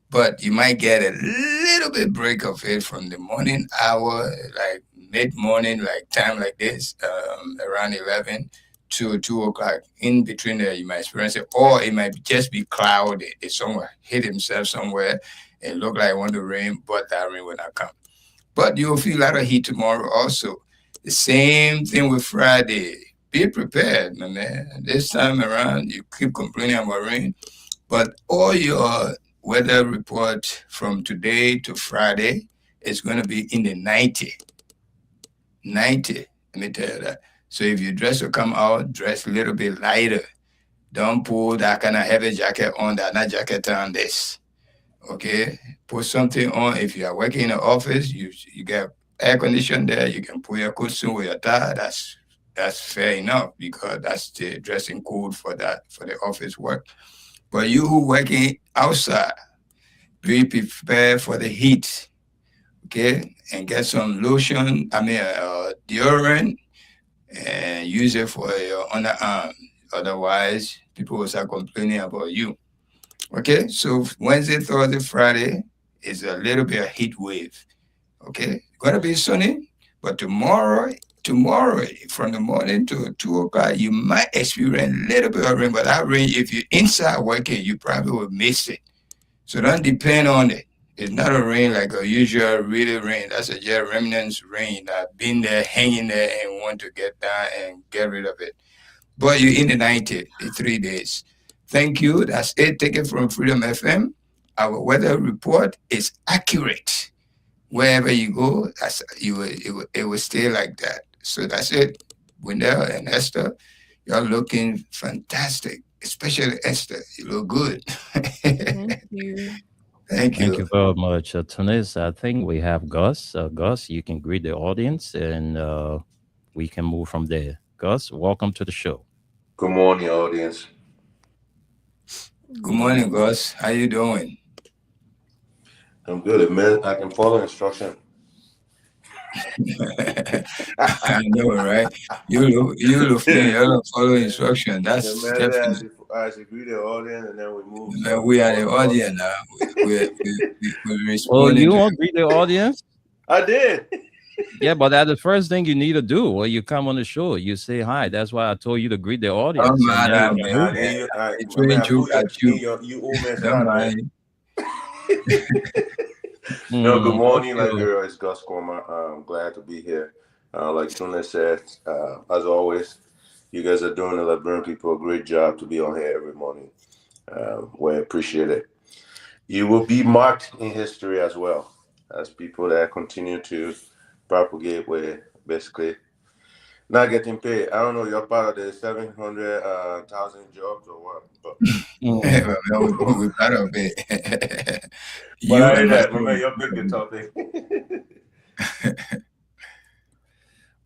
But you might get a little bit break of it from the morning hour, like mid-morning, like time like this, around 11 to 2 o'clock. In between there, you might experience it. Or it might just be cloudy. It's somewhere, hit himself somewhere. It look like it want to rain, but that rain will not come. But you'll feel a lot of heat tomorrow also. The same thing with Friday. Be prepared, my man. This time around, you keep complaining about rain, but all your weather report from today to Friday is going to be in the 90. 90, let me tell you that. So if you dress to come out, dress a little bit lighter. Don't put that kind of heavy jacket on, that jacket on this. Okay? Put something on. If you are working in the office, you get air conditioning there, you can put your coat suit with your tie. That's fair enough because that's the dressing code for that, for the office work. But you who working outside, be prepared for the heat, okay? And get some lotion, deodorant, and use it for your underarm. Otherwise, people will start complaining about you. Okay, so Wednesday, Thursday, Friday is a little bit of heat wave. Okay, gonna be sunny, but tomorrow from the morning to 2 o'clock, you might experience a little bit of rain, but that rain, if you're inside working, you probably will miss it. So don't depend on it. It's not a rain like a usual really rain. That's a just remnants rain that been there, hanging there, and want to get down and get rid of it. But you're in the 90, the 3 days. Thank you. That's it. Take it from Freedom FM. Our weather report is accurate. Wherever you go, it will stay like that. So that's it. Wendell and Esther, you're looking fantastic, especially Esther. You look good. Thank you. Thank you. Thank you very much, Tunis. I think we have Gus. Gus, you can greet the audience and we can move from there. Gus, welcome to the show. Good morning, audience. Good morning, Gus. How you doing? I'm good, man. I can follow instruction. I know, right? You follow instruction. That's Yeah, man, definitely. I should greet the audience and then we move. We are the audience now. We're Oh, responding. you to want to greet the audience? I did. Yeah, but that's the first thing you need to do when you come on the show. You say hi. That's why I told you to greet the audience. Don't And matter, then you man. move on. I train you at you. You old man Don't start, man. mind. No, good morning, Okay. Liberia. It's Gus Cormer. I'm glad to be here. Like Tuna said, as always, you guys are doing the Liberian people a great job to be on here every morning. We appreciate it. You will be marked in history as well as people that continue to propagate where basically not getting paid. I don't know, you're part of the 700,000 jobs or what, but We better be. but You I heard and that. my Remember, you're big the topic.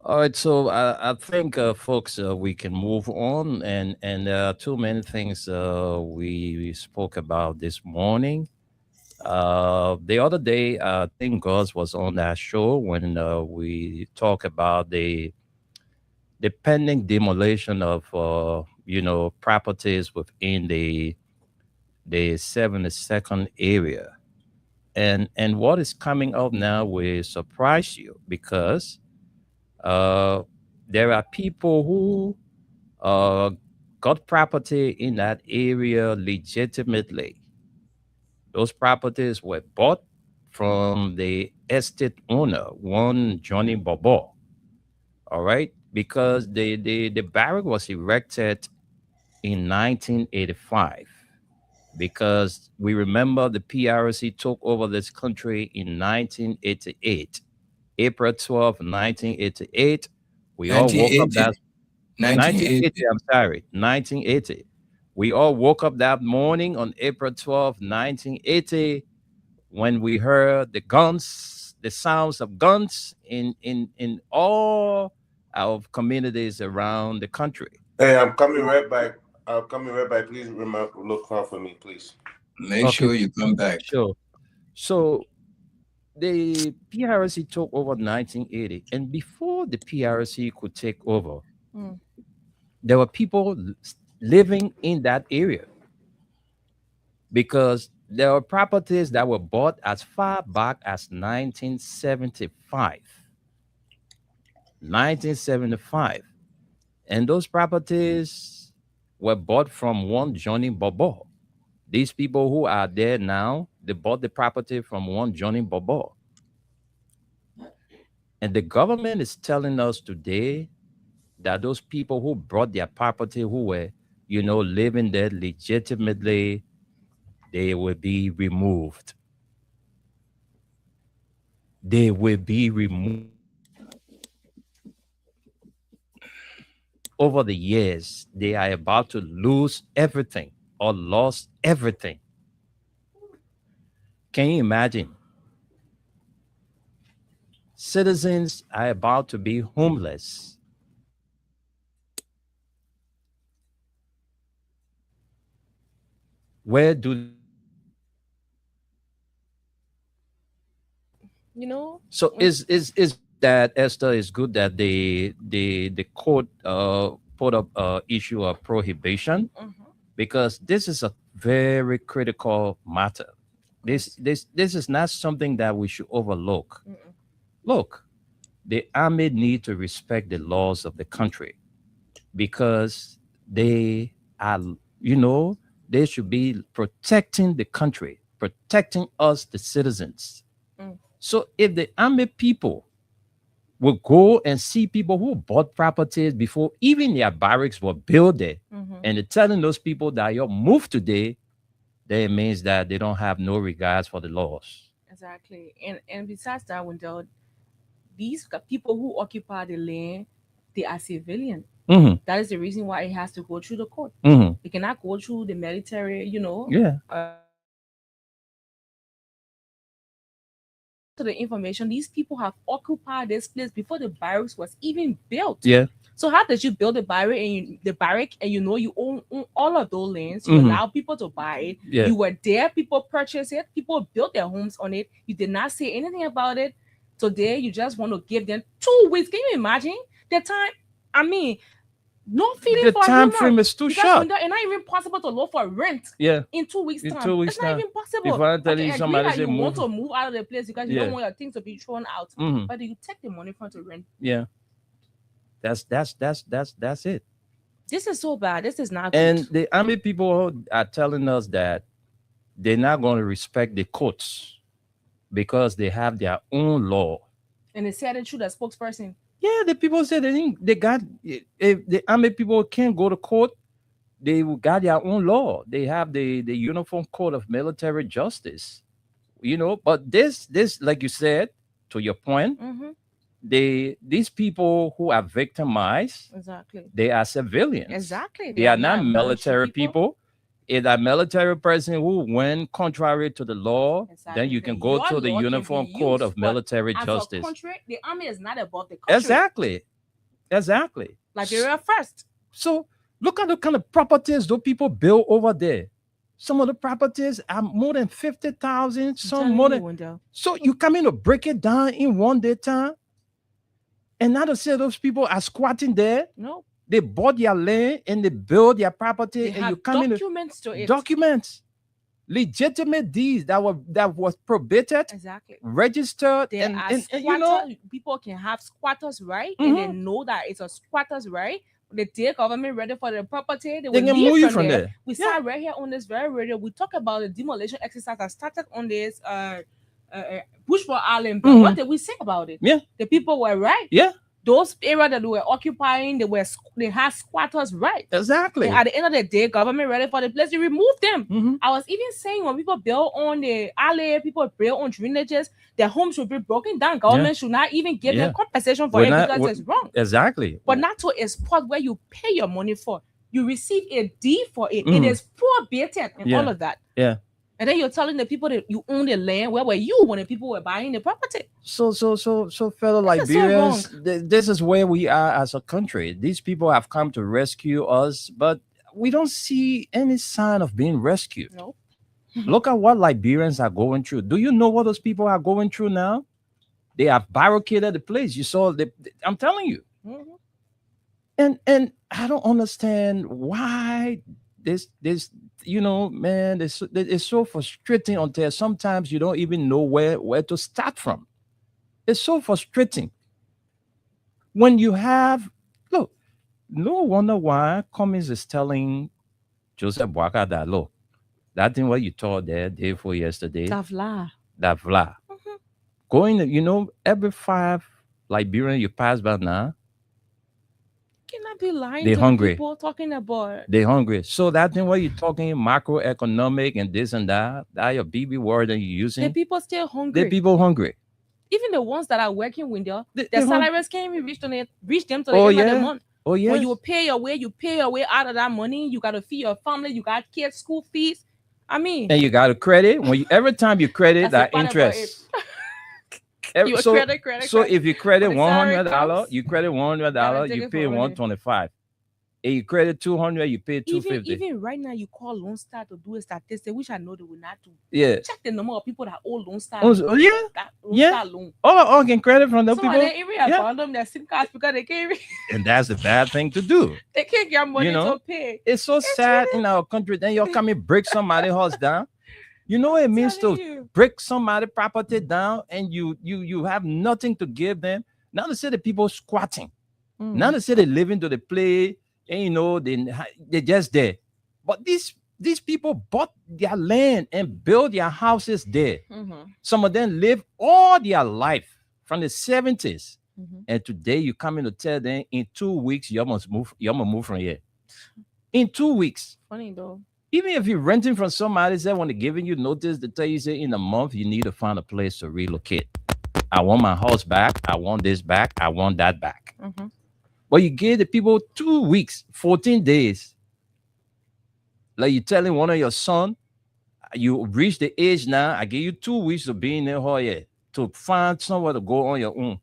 All right, so I think, folks, we can move on, and there are too many things we spoke about this morning. The other day, I think Gus was on that show when we talk about the pending demolition of properties within the 72nd area, and what is coming up now will surprise you because there are people who got property in that area legitimately. Those properties were bought from the estate owner, one Johnny Bobo. All right, because the barrack was erected in 1985. Because we remember the PRC took over this country in 1988. April 12, 1988. We all woke up 1980. that 1980, 1980. I'm sorry, 1980. We all woke up that morning on April 12, 1980, when we heard the guns, the sounds of guns in all our communities around the country. Hey, I'm coming right back. I'm coming right back. Please remember, look out for me, please. Make sure you come back. Sure. So the PRC took over 1980, and before the PRC could take over, there were people living in that area because there were properties that were bought as far back as 1975. 1975. And those properties were bought from one Johnny Bobo. These people who are there now, they bought the property from one Johnny Bobo. And the government is telling us today that those people who brought their property, who were, living there legitimately, they will be removed. They will be removed. Over the years, they are about to lose everything or lost everything. Can you imagine? Citizens are about to be homeless. Where do So is that, Esther, is good that the court put up issue of prohibition, because this is a very critical matter. This is not something that we should overlook. Look, the army need to respect the laws of the country because they are, they should be protecting the country, protecting us, the citizens. So if the army people will go and see people who bought properties before even their barracks were built there, and they're telling those people that you're moved today, then it means that they don't have no regards for the laws. Exactly. And besides that, these people who occupy the land, they are civilian. That is the reason why it has to go through the court. It cannot go through the military, Yeah. To the information, these people have occupied this place before the barracks was even built. Yeah. So how did you build the barrack and you own all of those lands? You allow people to buy it. Yeah. You were there, people purchased it, people built their homes on it. You did not say anything about it. Today you just want to give them 2 weeks. Can you imagine the time? I mean, No feeling The for time human, frame is too because short. it's not even possible to look for rent Yeah. in 2 weeks In time. 2 weeks It's not time. even possible. If I tell Okay, you agree somebody that say you want move. to move out of the place because you Yeah. don't want your things to be thrown out, Mhm. but you take the money from to rent. Yeah. That's it. This is so bad. This is not good. And the army people are telling us that they're not going to respect the courts because they have their own law. And they said it through the spokesperson. Yeah, the people said they got, if the army people can't go to court, they got their own law. They have the Uniform Code of Military Justice. But this like you said, to your point, Mm-hmm. these people who are victimized, Exactly. they are civilians. Exactly. They are not military people. If a military person who went contrary to the law, then you can go Your to the law can Uniform be Code used, of Military as a Justice. country, the army is not above the country. Exactly. Liberia first. So look at the kind of properties those people build over there. Some of the properties are more than 50,000. Some more than. So you come in to break it down in one day time, and now to say those people are squatting there. No. They bought their land and they build their property, They and have you come in documents to it. documents, legitimate deeds that was probated, Exactly. registered, There and are people can have squatters right, and they know that it's a squatters right. The day government ready for the property, they will can leave move you from from there. there. We start right here on this very radio. We talk about the demolition exercise that started on this Bushford Island. But what did we say about it? Yeah, the people were right. Yeah, those areas that they were occupying, they had squatters right. Exactly. And at the end of the day, government ready for the place, they removed them. I was even saying when people build on the alley, people build on drainages, their homes should be broken down. Government should not even give them compensation for it because it's wrong. Exactly. But not to a spot where you pay your money for. You receive a deed for it. It is probated and all of that. Yeah. And then you're telling the people that you own the land. Where were you when the people were buying the property? So fellow Liberians, this is where we are as a country. These people have come to rescue us, but we don't see any sign of being rescued. No. Look at what Liberians are going through. Do you know what those people are going through now? They have barricaded the place. You saw I'm telling you. And I don't understand why this man, it's so frustrating until sometimes you don't even know where to start from. It's so frustrating. When you have, look, no wonder why Cummings is telling Joseph Boakai that, look, that thing what you taught there day before yesterday, that vla. Going, every 5 Liberians you pass by now, cannot be lying they to hungry. people talking about. They hungry. So that thing what you're talking macroeconomic and this and that your BB word that you're using. The people still hungry. The people hungry. Even the ones that are working with their they salaries can't even reach them to the end of the month. Oh yeah. When you pay your way out of that money, you gotta feed your family, you got kids' school fees. I mean, and you got to credit every time you credit that interest. Credit. So if you credit $100, you credit $100, you pay $125. If you credit $200, you pay $250. Even right now, you call Lone Star to do a statistic, which I know they will not do. Yeah. Check the number of people that owe Lone Star. Yeah. All can credit from the people. They even abandon their SIM cards because they can't. And that's the bad thing to do. They can't get money to pay. It's so sad in our country. Then you'll come and break somebody's house down. You know what it means to break somebody's property down, and you have nothing to give them. Now they say the people squatting. Now they say they live into the play, and they're just there. But these people bought their land and built their houses there. Some of them live all their life from the 70s. And today you come in to tell them in 2 weeks you must move from here. In 2 weeks. Funny though. Even if you're renting from somebody, say when they're giving you notice, they tell you, say in a month, you need to find a place to relocate. I want my house back. I want this back. I want that back. But you give the people 2 weeks, 14 days. Like you're telling one of your son, you reach the age now, I give you 2 weeks of being in here to find somewhere to go on your own.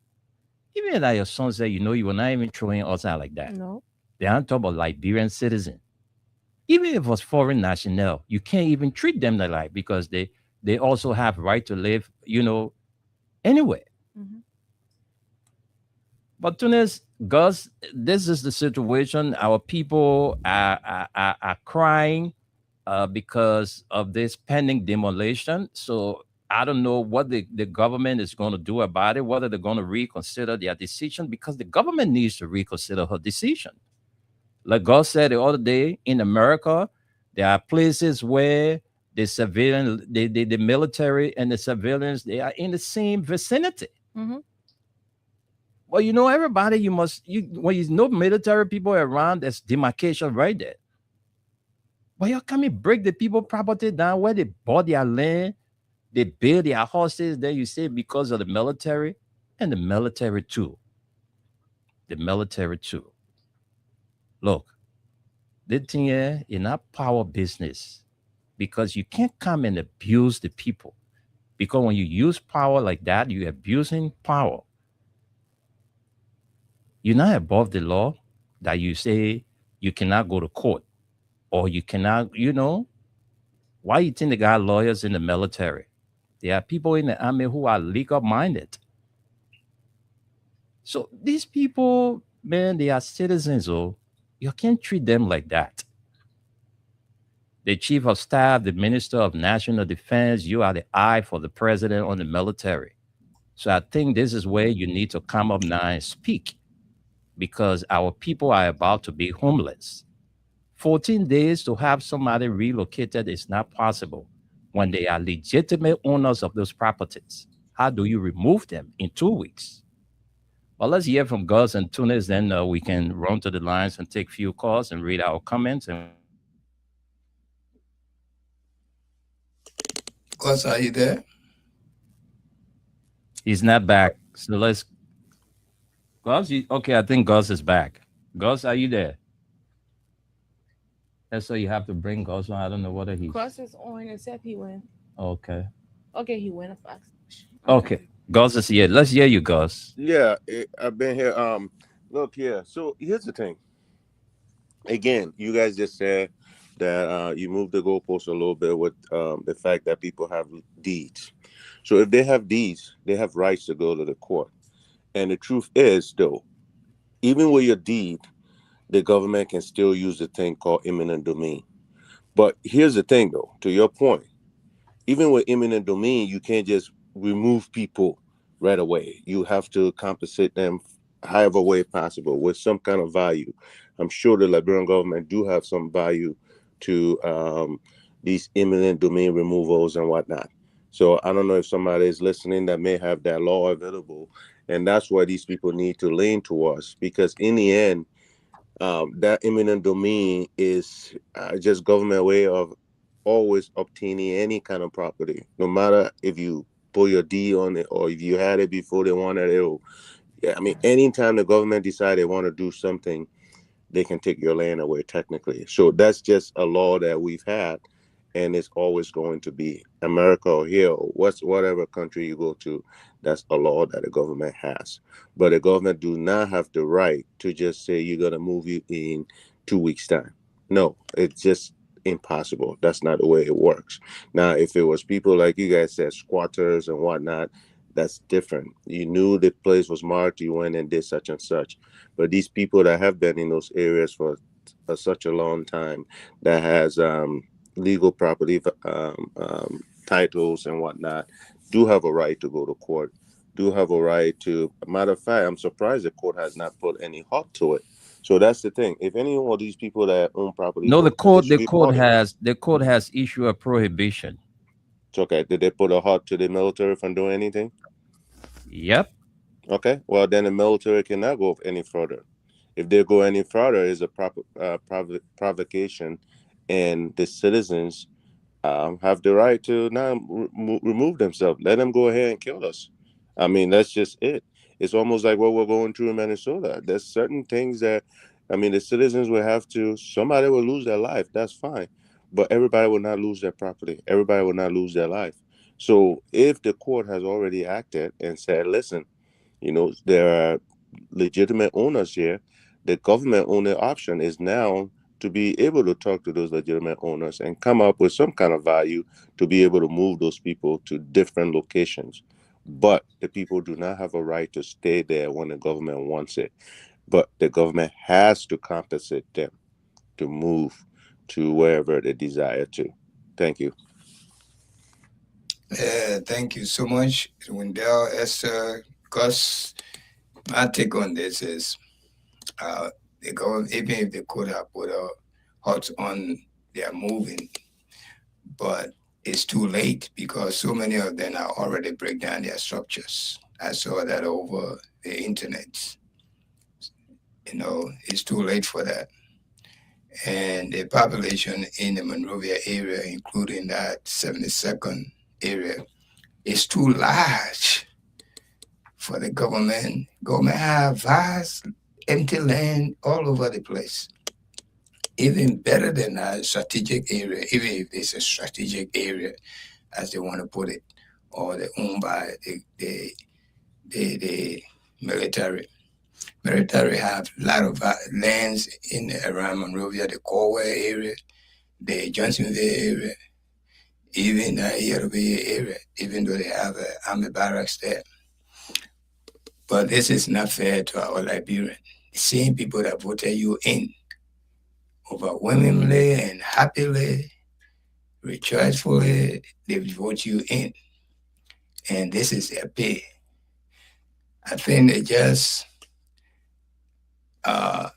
Even that your son said, you will not even throw in outside like that. No. They aren't talking about Liberian citizen. Even if it was foreign national, you can't even treat them like because they also have right to live, anywhere. But Tunis, Gus, this is the situation. Our people are crying because of this pending demolition. So I don't know what the government is going to do about it, whether they're going to reconsider their decision, because the government needs to reconsider her decision. Like God said the other day, in America, there are places where the civilian, the military and the civilians, they are in the same vicinity. Mhm. Well, you know, everybody, when you know military people around, there's demarcation right there. But you come and break the people property down where they bought their land, they build their houses there, you say, because of the military, and the military too. The military too. Look, the thing is, in not power business, because you can't come and abuse the people. Because when you use power like that, you're abusing power. You're not above the law that you say you cannot go to court or you cannot, why you think they got lawyers in the military? There are people in the army who are legal minded. So these people, man, they are citizens. Oh, you can't treat them like that. The chief of staff, the minister of national defense, you are the eye for the president on the military. So I think this is where you need to come up now and speak, because our people are about to be homeless. 14 days to have somebody relocated is not possible when they are legitimate owners of those properties. How do you remove them in 2 weeks? Well, let's hear from Gus and Tunis, then we can run to the lines and take few calls and read our comments. And Gus, are you there? he's not back. So let's. Gus, okay, I think Gus is back. Gus, are you there? And so you have to bring Gus on. I don't know whether he's. Cross is on except he went. Okay. Okay, he went up. Okay. Gus is here. Let's hear you, Gus. Yeah, I've been here. Look, yeah. So here's the thing. Again, you guys just said that you moved the goalpost a little bit with the fact that people have deeds. So if they have deeds, they have rights to go to the court. And the truth is, though, even with your deed, the government can still use the thing called eminent domain. But here's the thing, though, to your point, even with eminent domain, you can't just remove people right away. You have to compensate them however way possible with some kind of value. I'm sure the Liberian government do have some value to these eminent domain removals and whatnot. So I don't know if somebody is listening that may have that law available. And that's why these people need to lean towards, because in the end, that eminent domain is just government way of always obtaining any kind of property, no matter if you put your deed on it or if you had it before they wanted it. Yeah, I mean, anytime the government decide they want to do something, they can take your land away technically. So that's just a law that we've had, and it's always going to be. America or here or whatever country you go to, that's a law that the government has. But the government do not have the right to just say you're going to move you in 2 weeks' time. No, it's just impossible. That's not the way it works. Now, if it was people like you guys said, squatters and whatnot, that's different. You knew the place was marked, you went and did such and such. But these people that have been in those areas for such a long time, that has legal property titles and whatnot, do have a right to go to court, do have a right to. Matter of fact, I'm surprised the court has not put any halt to it. So that's the thing. If any of these people that own property, no, the court has issued a prohibition. It's okay. Did they put a halt to the military from doing anything? Yep. Okay. Well, then the military cannot go any further. If they go any further, is a provocation, and the citizens have the right to now remove themselves. Let them go ahead and kill us. I mean, that's just it. It's almost like what we're going through in Minnesota. There's certain things that, I mean, the citizens will have to, somebody will lose their life. That's fine. But everybody will not lose their property. Everybody will not lose their life. So if the court has already acted and said, listen, there are legitimate owners here, the government owner option is now to be able to talk to those legitimate owners and come up with some kind of value to be able to move those people to different locations but the people do not have a right to stay there when the government wants it. But the government has to compensate them to move to wherever they desire to. Thank you. Thank you so much, Wendell, Esther, Gus. My take on this is the government, even if they could have put a halt on their moving, but it's too late because so many of them are already break down their structures. I saw that over the internet. You know, it's too late for that. And the population in the Monrovia area, including that 72nd area, is too large for the government. Government have vast empty land all over the place. Even better than a strategic area, even if it's a strategic area, as they want to put it, or they're owned by the military. Military have a lot of lands in around Monrovia, the Corway area, the Johnsonville area, even the Yerovia area, even though they have army barracks there. But this is not fair to our Liberians. The same people that voted you in overwhelmingly and happily, rejoicefully, they vote you in. And this is their pay. I think they just a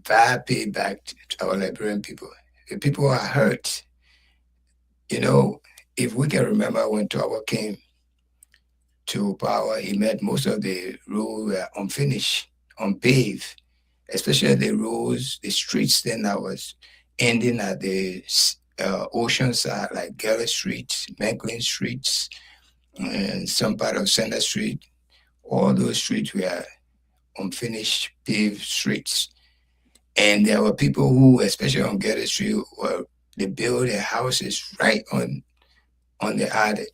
bad payback to our Liberian people. The people are hurt. You know, if we can remember when Tower came to power, he made most of the roads were unfinished, unpaved, especially the roads, the streets then that was ending at the ocean side, like Galley Street, Macklin Streets, and some part of Center Street. All those streets were unfinished paved streets. And there were people who, especially on Galley Street, they built their houses right on the attic.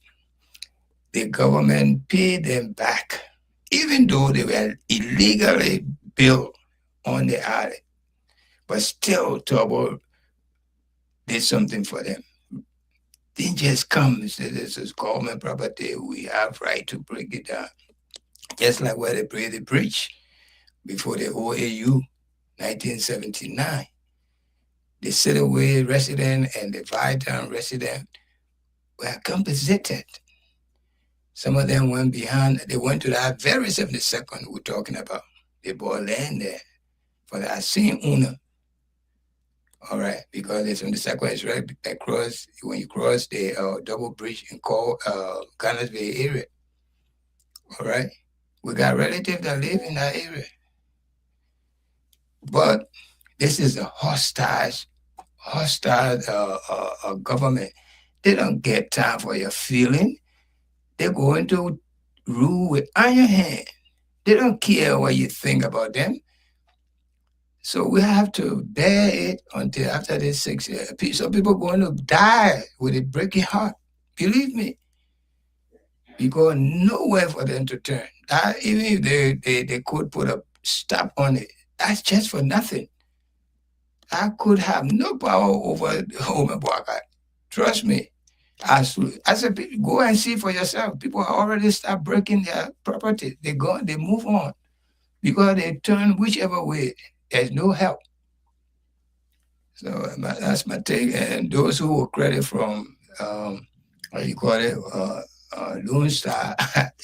The government paid them back, even though they were illegally built on the attic. But still, Turbo did something for them. Didn't just come and say, this is government property, we have right to break it down. Just like where they built the bridge before the OAU, 1979. The Cityway resident and the Vietown resident were compensated. Some of them went behind, they went to that very 72nd we're talking about. They bought land there for that same owner. All right, because the 72nd is right across, when you cross the double bridge in Ghana's Bay area. All right, we got relatives that live in that area. But this is a hostile government. They don't get time for your feeling. They're going to rule with iron hand. They don't care what you think about them. So we have to bear it until after this 6 years. Some people are going to die with a breaking heart. Believe me. Because nowhere for them to turn. Even if they could put a stop on it, that's just for nothing. I could have no power over Homer Boakai. Trust me. I said, go and see for yourself. People already start breaking their property. They move on because they turn whichever way. There's no help. So that's my take. And those who will credit from, what you call it, Lone Star,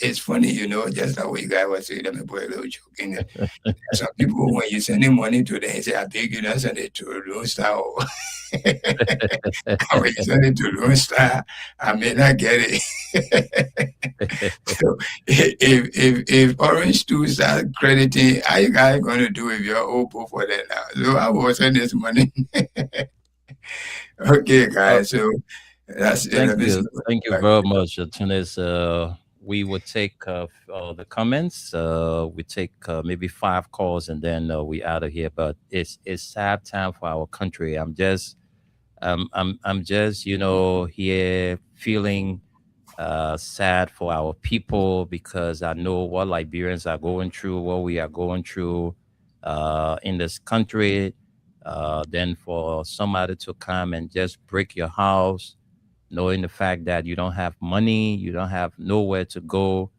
it's funny, you know, just like what you guys were saying. Let me put a little joke in there. Some people, when you send money to them, say, I beg you not send it to Lone Star. When you send it to Lone Star, I may not get it. So if Orange 2 start crediting, how you guys going to do if you're open for that now? So I will send this money. Okay, guys. So that's Thank you very much, Tunis. We will take the comments. We take maybe 5 calls and then we out of here. But it's sad time for our country. I'm just you know, here feeling sad for our people because I know what Liberians are going through, what we are going through in this country. Then for somebody to come and just break your house, knowing the fact that you don't have money, you don't have nowhere to go,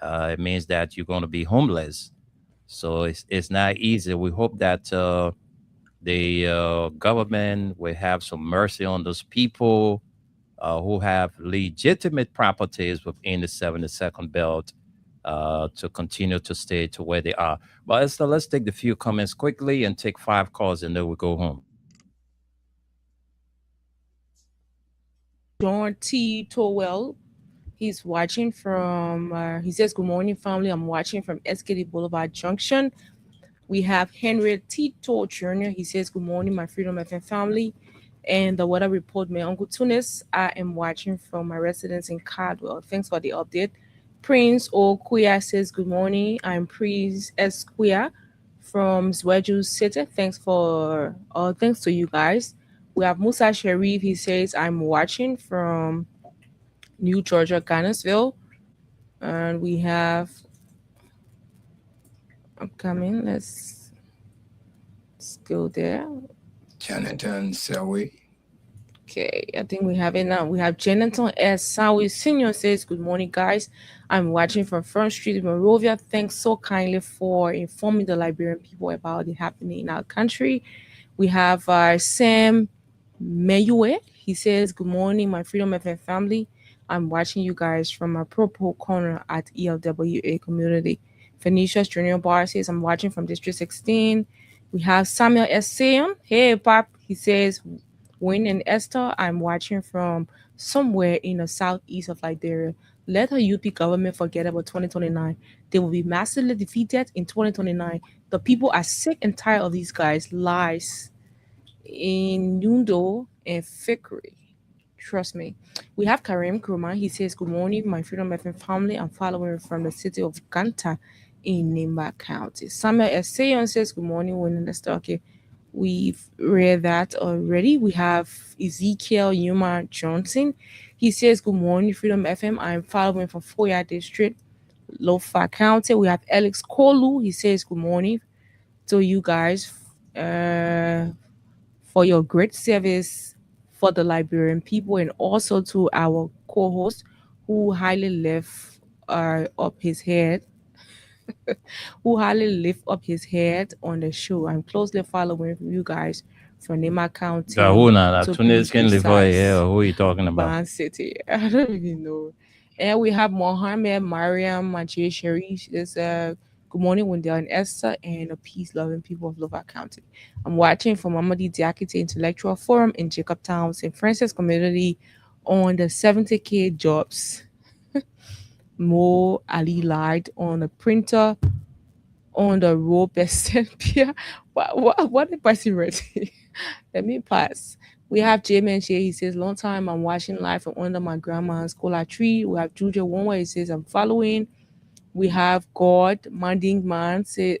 it means that you're going to be homeless. So it's not easy. We hope that the government will have some mercy on those people who have legitimate properties within the 72nd belt to continue to stay to where they are. But let's take the few comments quickly and take 5 calls, and then we'll go home. John T. Towell, he's watching from, he says, good morning, family. I'm watching from SKD Boulevard Junction. We have Henry Tito Jr. He says, good morning, my Freedom FM family. And the weather report, my Uncle Tunis. I am watching from my residence in Cardwell. Thanks for the update. Prince Okuya says, good morning. I'm Prince Esquia from Zweju City. Thanks to you guys. We have Musa Sharif. He says, I'm watching from New Georgia, Connellsville. And we have upcoming. Let's go there. Jonathan Sawi. Okay, I think we have it now. We have Jonathan S. Sawi Senior says, good morning, guys. I'm watching from Front Street in Monrovia. Thanks so kindly for informing the Liberian people about it happening in our country. We have Sam Mayue. He says, good morning, my Freedom FM family. I'm watching you guys from a purple corner at ELWA community. Phoenicia's Junior Bar says, I'm watching from District 16. We have Samuel S. Sion. Hey, Pop. He says, Wayne and Esther, I'm watching from somewhere in the southeast of Liberia. Let the UP government forget about 2029. They will be massively defeated in 2029. The people are sick and tired of these guys' lies in Nundo and Fikri. Trust me. We have Karim Kurman. He says, good morning, my Freedom FM family. I'm following from the city of Ganta in Nimba County. Samuel S. Sayon says, good morning, Wayne. Okay. We've read that already. We have Ezekiel Yuma Johnson. He says, good morning, Freedom FM. I'm following from Foya District, Lofa County. We have Alex Kolu. He says, good morning to you guys for your great service for the Liberian people, and also to our co-host who highly lift up his head on the show. I'm closely following you guys from Nema County. Who are you talking about? Ban City. I don't even know. And we have Mohammed Mariam Majid Sharif. It's good morning, Wendell and Esther, and a peace-loving people of Lover County. I'm watching from Mamadi Diakite Intellectual Forum in Jacobtown, St. Francis community on the 70K jobs. Mo Ali lied on a printer on the road Besempia. What the person ready? Let me pass. We have J-Man here. He says, long time I'm watching live from under my grandma's cola tree. We have Juju Wonwa. He says, I'm following. We have God Manding Man. Say,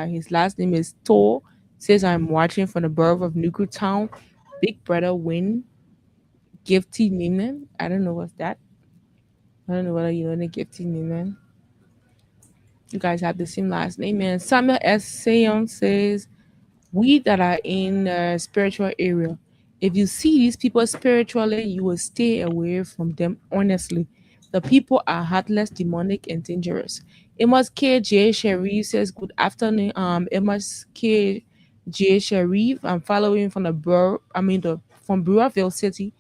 his last name is Tor. Says, I'm watching from the borough of Nuku Town. Big Brother Win. Gifty Niman. I don't know what's that. I don't know whether you know the Gifty Niman. You guys have the same last name. And Samuel S. Sayon says, we that are in the spiritual area, if you see these people spiritually, you will stay away from them honestly. The people are heartless, demonic, and dangerous. Amos K. J. Sharif says, good afternoon. Amos K. J. Sharif. I'm following from from Brewerville City.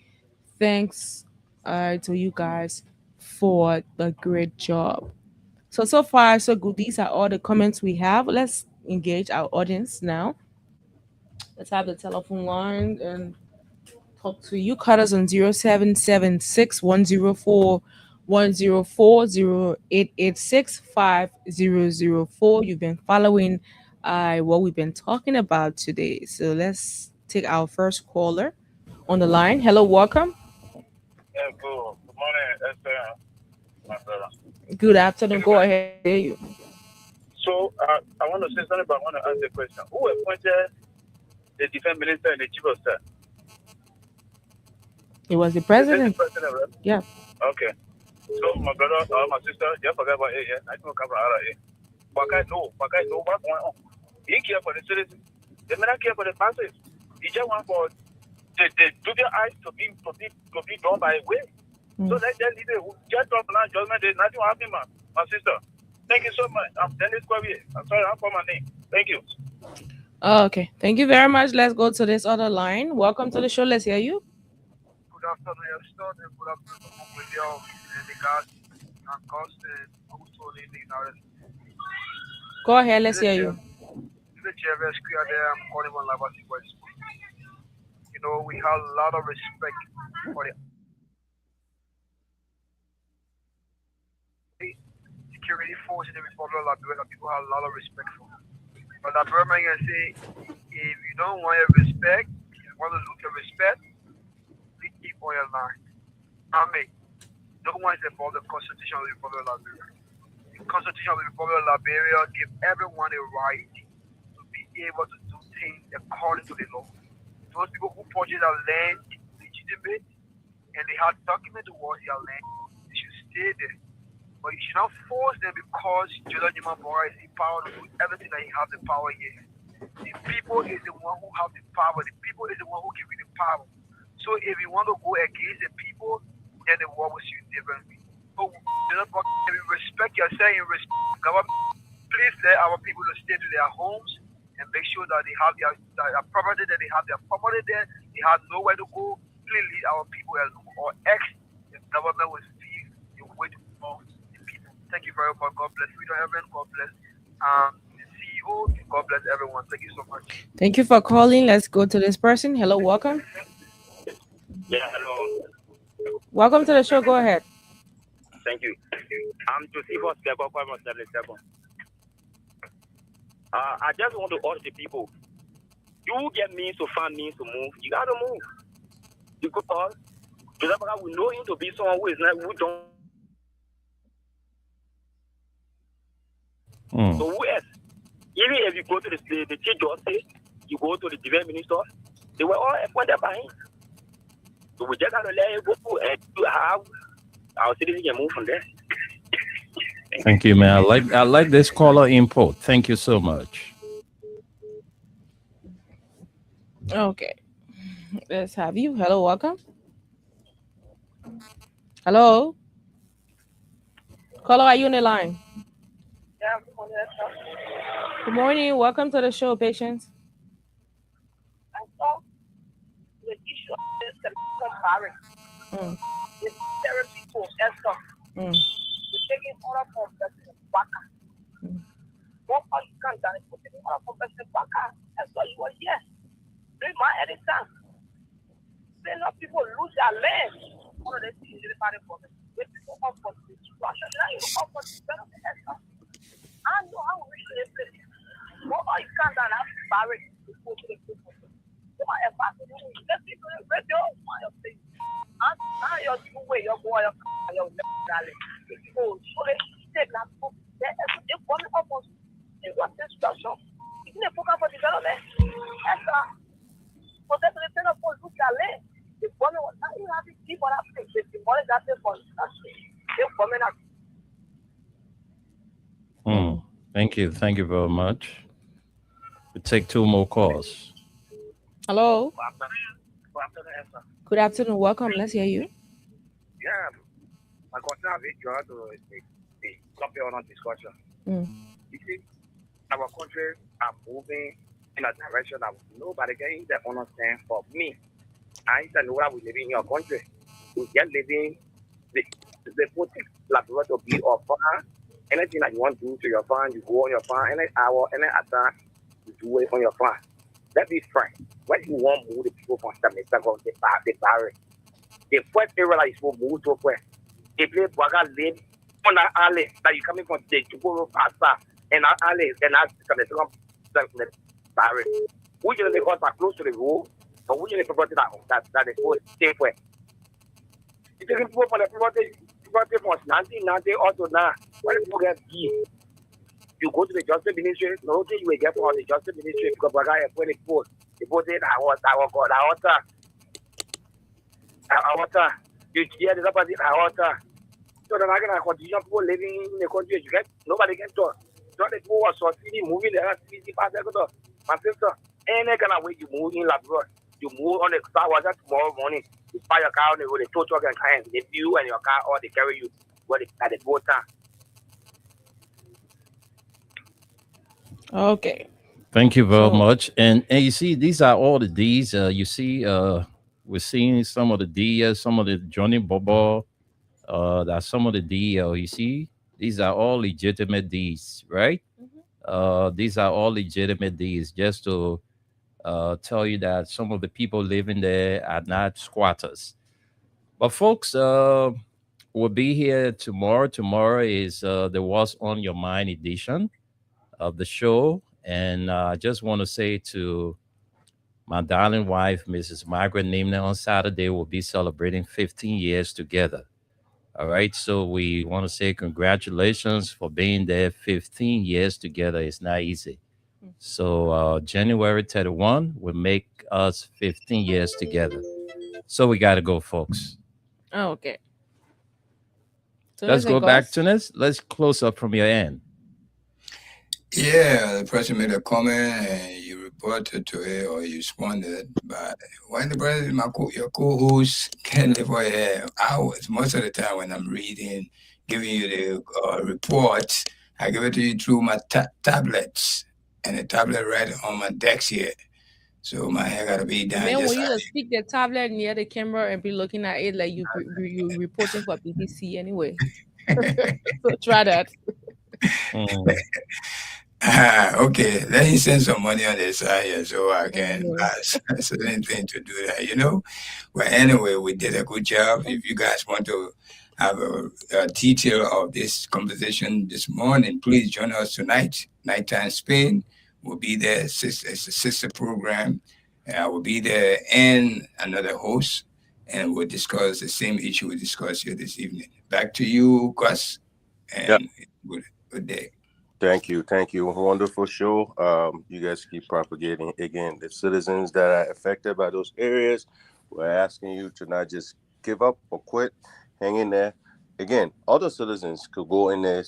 Thanks to you guys for the great job. So far, so good. These are all the comments we have. Let's engage our audience now. Let's have the telephone line and talk to you. Cut us on 0776 104 104 0886 5004. You've been following what we've been talking about today. So let's take our first caller on the line. Hello, welcome. Yeah, good morning, Esther, my brother. Good afternoon. Go ahead. Hear you. So I want to say something, but I want to ask a question. Who appointed the defense minister and the chief of staff? It was the president. The president, right? Yeah. Okay. So my brother, my sister, you forget about it. I don't come from RA. But I know what's going on. He care for the citizens. They may not care for the masses. He just want for the dubious eyes to be done by a way. So let them leave it. Just talk now, judgment, there's nothing will happen, man. my sister. Thank you so much. I'm Dennis Kwabi. I'm sorry, I'm for my name. Thank you. Okay, thank you very much. Let's go to this other line. Welcome to the show. Let's hear you. Good afternoon, everyone. Good afternoon, with you and the guys and Constant, also in the United. Go ahead. Let's hear you. The JVS there, I'm calling on Lavasi West. You know, we have a lot of respect for the security force in the Republic of Liberia. People have a lot of respect for. But the Burma can say, if you don't want your respect, if you want to look your respect, please keep on your line. I mean, no one is above the Constitution of the Republic of Liberia. The Constitution of the Republic of Liberia gives everyone a right to be able to do things according to the law. Those people who purchase their land legitimate and they have documents towards their land, they should stay there. But you should not force them because Jordan Newman Bora is empowered to do everything that he has the power here. The people is the one who have the power. The people is the one who give you the power. So if you want to go against the people, then the war will see you differently. So if you respect yourself and respect the government, please let our people to stay to their homes and make sure that they have their property, that they have their property there, they have nowhere to go. Please leave our people alone, or else the government will see the way to go. Thank you very much. God bless. We don't have any. God bless. The CEO. God bless everyone. Thank you so much. Thank you for calling. Let's go to this person. Hello, welcome. Yeah, hello. Welcome to the show. Go ahead. Thank you. I'm Josephus Keko from 77. I just want to urge the people. You get means to find means to move. You gotta move. Because we know him to be someone who is not who don't. So who else? Even if you go to the chief justice, you go to the defense minister, they were all appointed by him. So we just have to let him go and do how our citizens can move from there. Thank you, man. I like this caller input. Thank you so much. Okay. Let's have you. Hello, welcome. Hello. Caller, are you on the line? Yeah, Good morning. Welcome to the show, Patience. I saw the issue of the barracks. The therapy for Esther. We're taking order from President Baka. One person can't done it. We're taking order from President Baka. Esther, you were here. During my editing. Then people lose their land. One of the things in the party for me. When people come for the situation, now you come for the benefit Esther. I know how we should play. What are you can't done have barracks to go to the people? Come on, if I can do it, let's see the radio, my thing. And now you're two way, your boy, your darling. So, they take that book. They're coming up on the situation. It's a program for development. That's for them to turn up on look at land. The woman was not even having people that thing. The money that they for they're coming up. Thank you. Thank you very much. We take two more calls. Hello. Good afternoon. Welcome. Let's hear you. Yeah, my concern is you have to stop your own discussion. You see, our country are moving in a direction that nobody can even understand. For me, I don't know what we living in your country. We just living the put like to be or farm. Anything that you want to do to your farm, you go on your farm. Any hour, any attack, you do it on your farm. That is fine. When you want to move the people from the barrier, the first area that is supposed to move to where they play Baga Lane on that alley that you coming from the Chukuru Pasta and that alley and that's the barrier. We usually got close to the road, but we usually forgot that is supposed to stay where. If you can put on the property from 1990 also now, when people get deep, you go to the Justice Ministry, no thing you will get from the Justice Ministry because Baga is 24. The both say I was you hear the opposite water. So then I can continue people living in the country. You get nobody can talk. So the people was succeeding moving the city past my sister. Any kind of way you move in Labrador, you move on the Star Wars tomorrow morning. You buy your car on the road, they tow truck and kind. They view and your car or they carry you where they at the boat time. Okay. Thank you very So much. And you see, these are all the D's. You see, we're seeing some of the D, some of the Johnny Bobo. That's some of the D. You see, these are all legitimate D's, right? These are all legitimate D's. Just to tell you that some of the people living there are not squatters. But folks, we'll be here tomorrow. Tomorrow is the What's on Your Mind edition of the show. And I just want to say to my darling wife, Mrs. Margaret Nimna, on Saturday, we'll be celebrating 15 years together. All right. So we want to say congratulations for being there 15 years together. It's not easy. So January 31 will make us 15 years together. So we got to go, folks. oh, okay. So Let's let's go back Gus. to this. Let's close up from your end. Yeah, the person made a comment and you reported to it or you responded. But when the president, your co-host can live for hours, most of the time when I'm reading, giving you the reports, I give it to you through my tablets and the tablet right on my desk here. So my hair gotta be done. Man, Just when you like just stick the tablet near the camera and be looking at it like you reporting for BBC anyway. So try that. okay, let me send some money on the side here so I can buy certain thing to do that, you know. But anyway, we did a good job. If you guys want to have a detail of this conversation this morning, please join us tonight. Nighttime Spain will be there. It's a sister program. I will be there and another host, and we'll discuss the same issue we discussed here this evening. Back to you, Gus, and good day. Thank you. Wonderful show. You guys keep propagating. Again, the citizens that are affected by those areas, we're asking you to not just give up or quit. Hang in there. Again, other citizens could go in their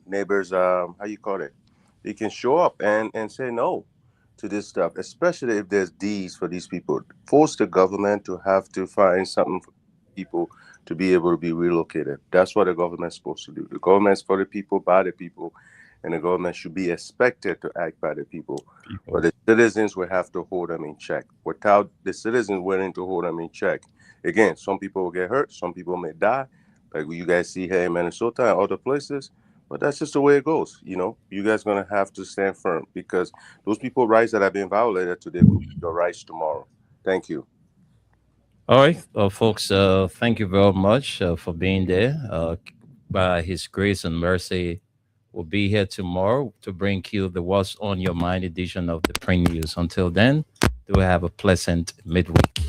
neighbors. How you call it? They can show up and say no to this stuff, especially if there's D's for these people. Force the government to have to find something for people to be able to be relocated. That's what the government's supposed to do. The government's for the people, by the people, and the government should be expected to act by the people. But the citizens will have to hold them in check. Without the citizens willing to hold them in check, again, some people will get hurt, some people may die, like you guys see here in Minnesota and other places. But that's just the way it goes. You know, you guys going to have to stand firm because those people's rights that have been violated today will be your rights tomorrow. Thank you. All right, folks, thank you very much for being there. By His grace and mercy, we'll be here tomorrow to bring you the What's on Your Mind edition of the Print News. Until then, do have a pleasant midweek.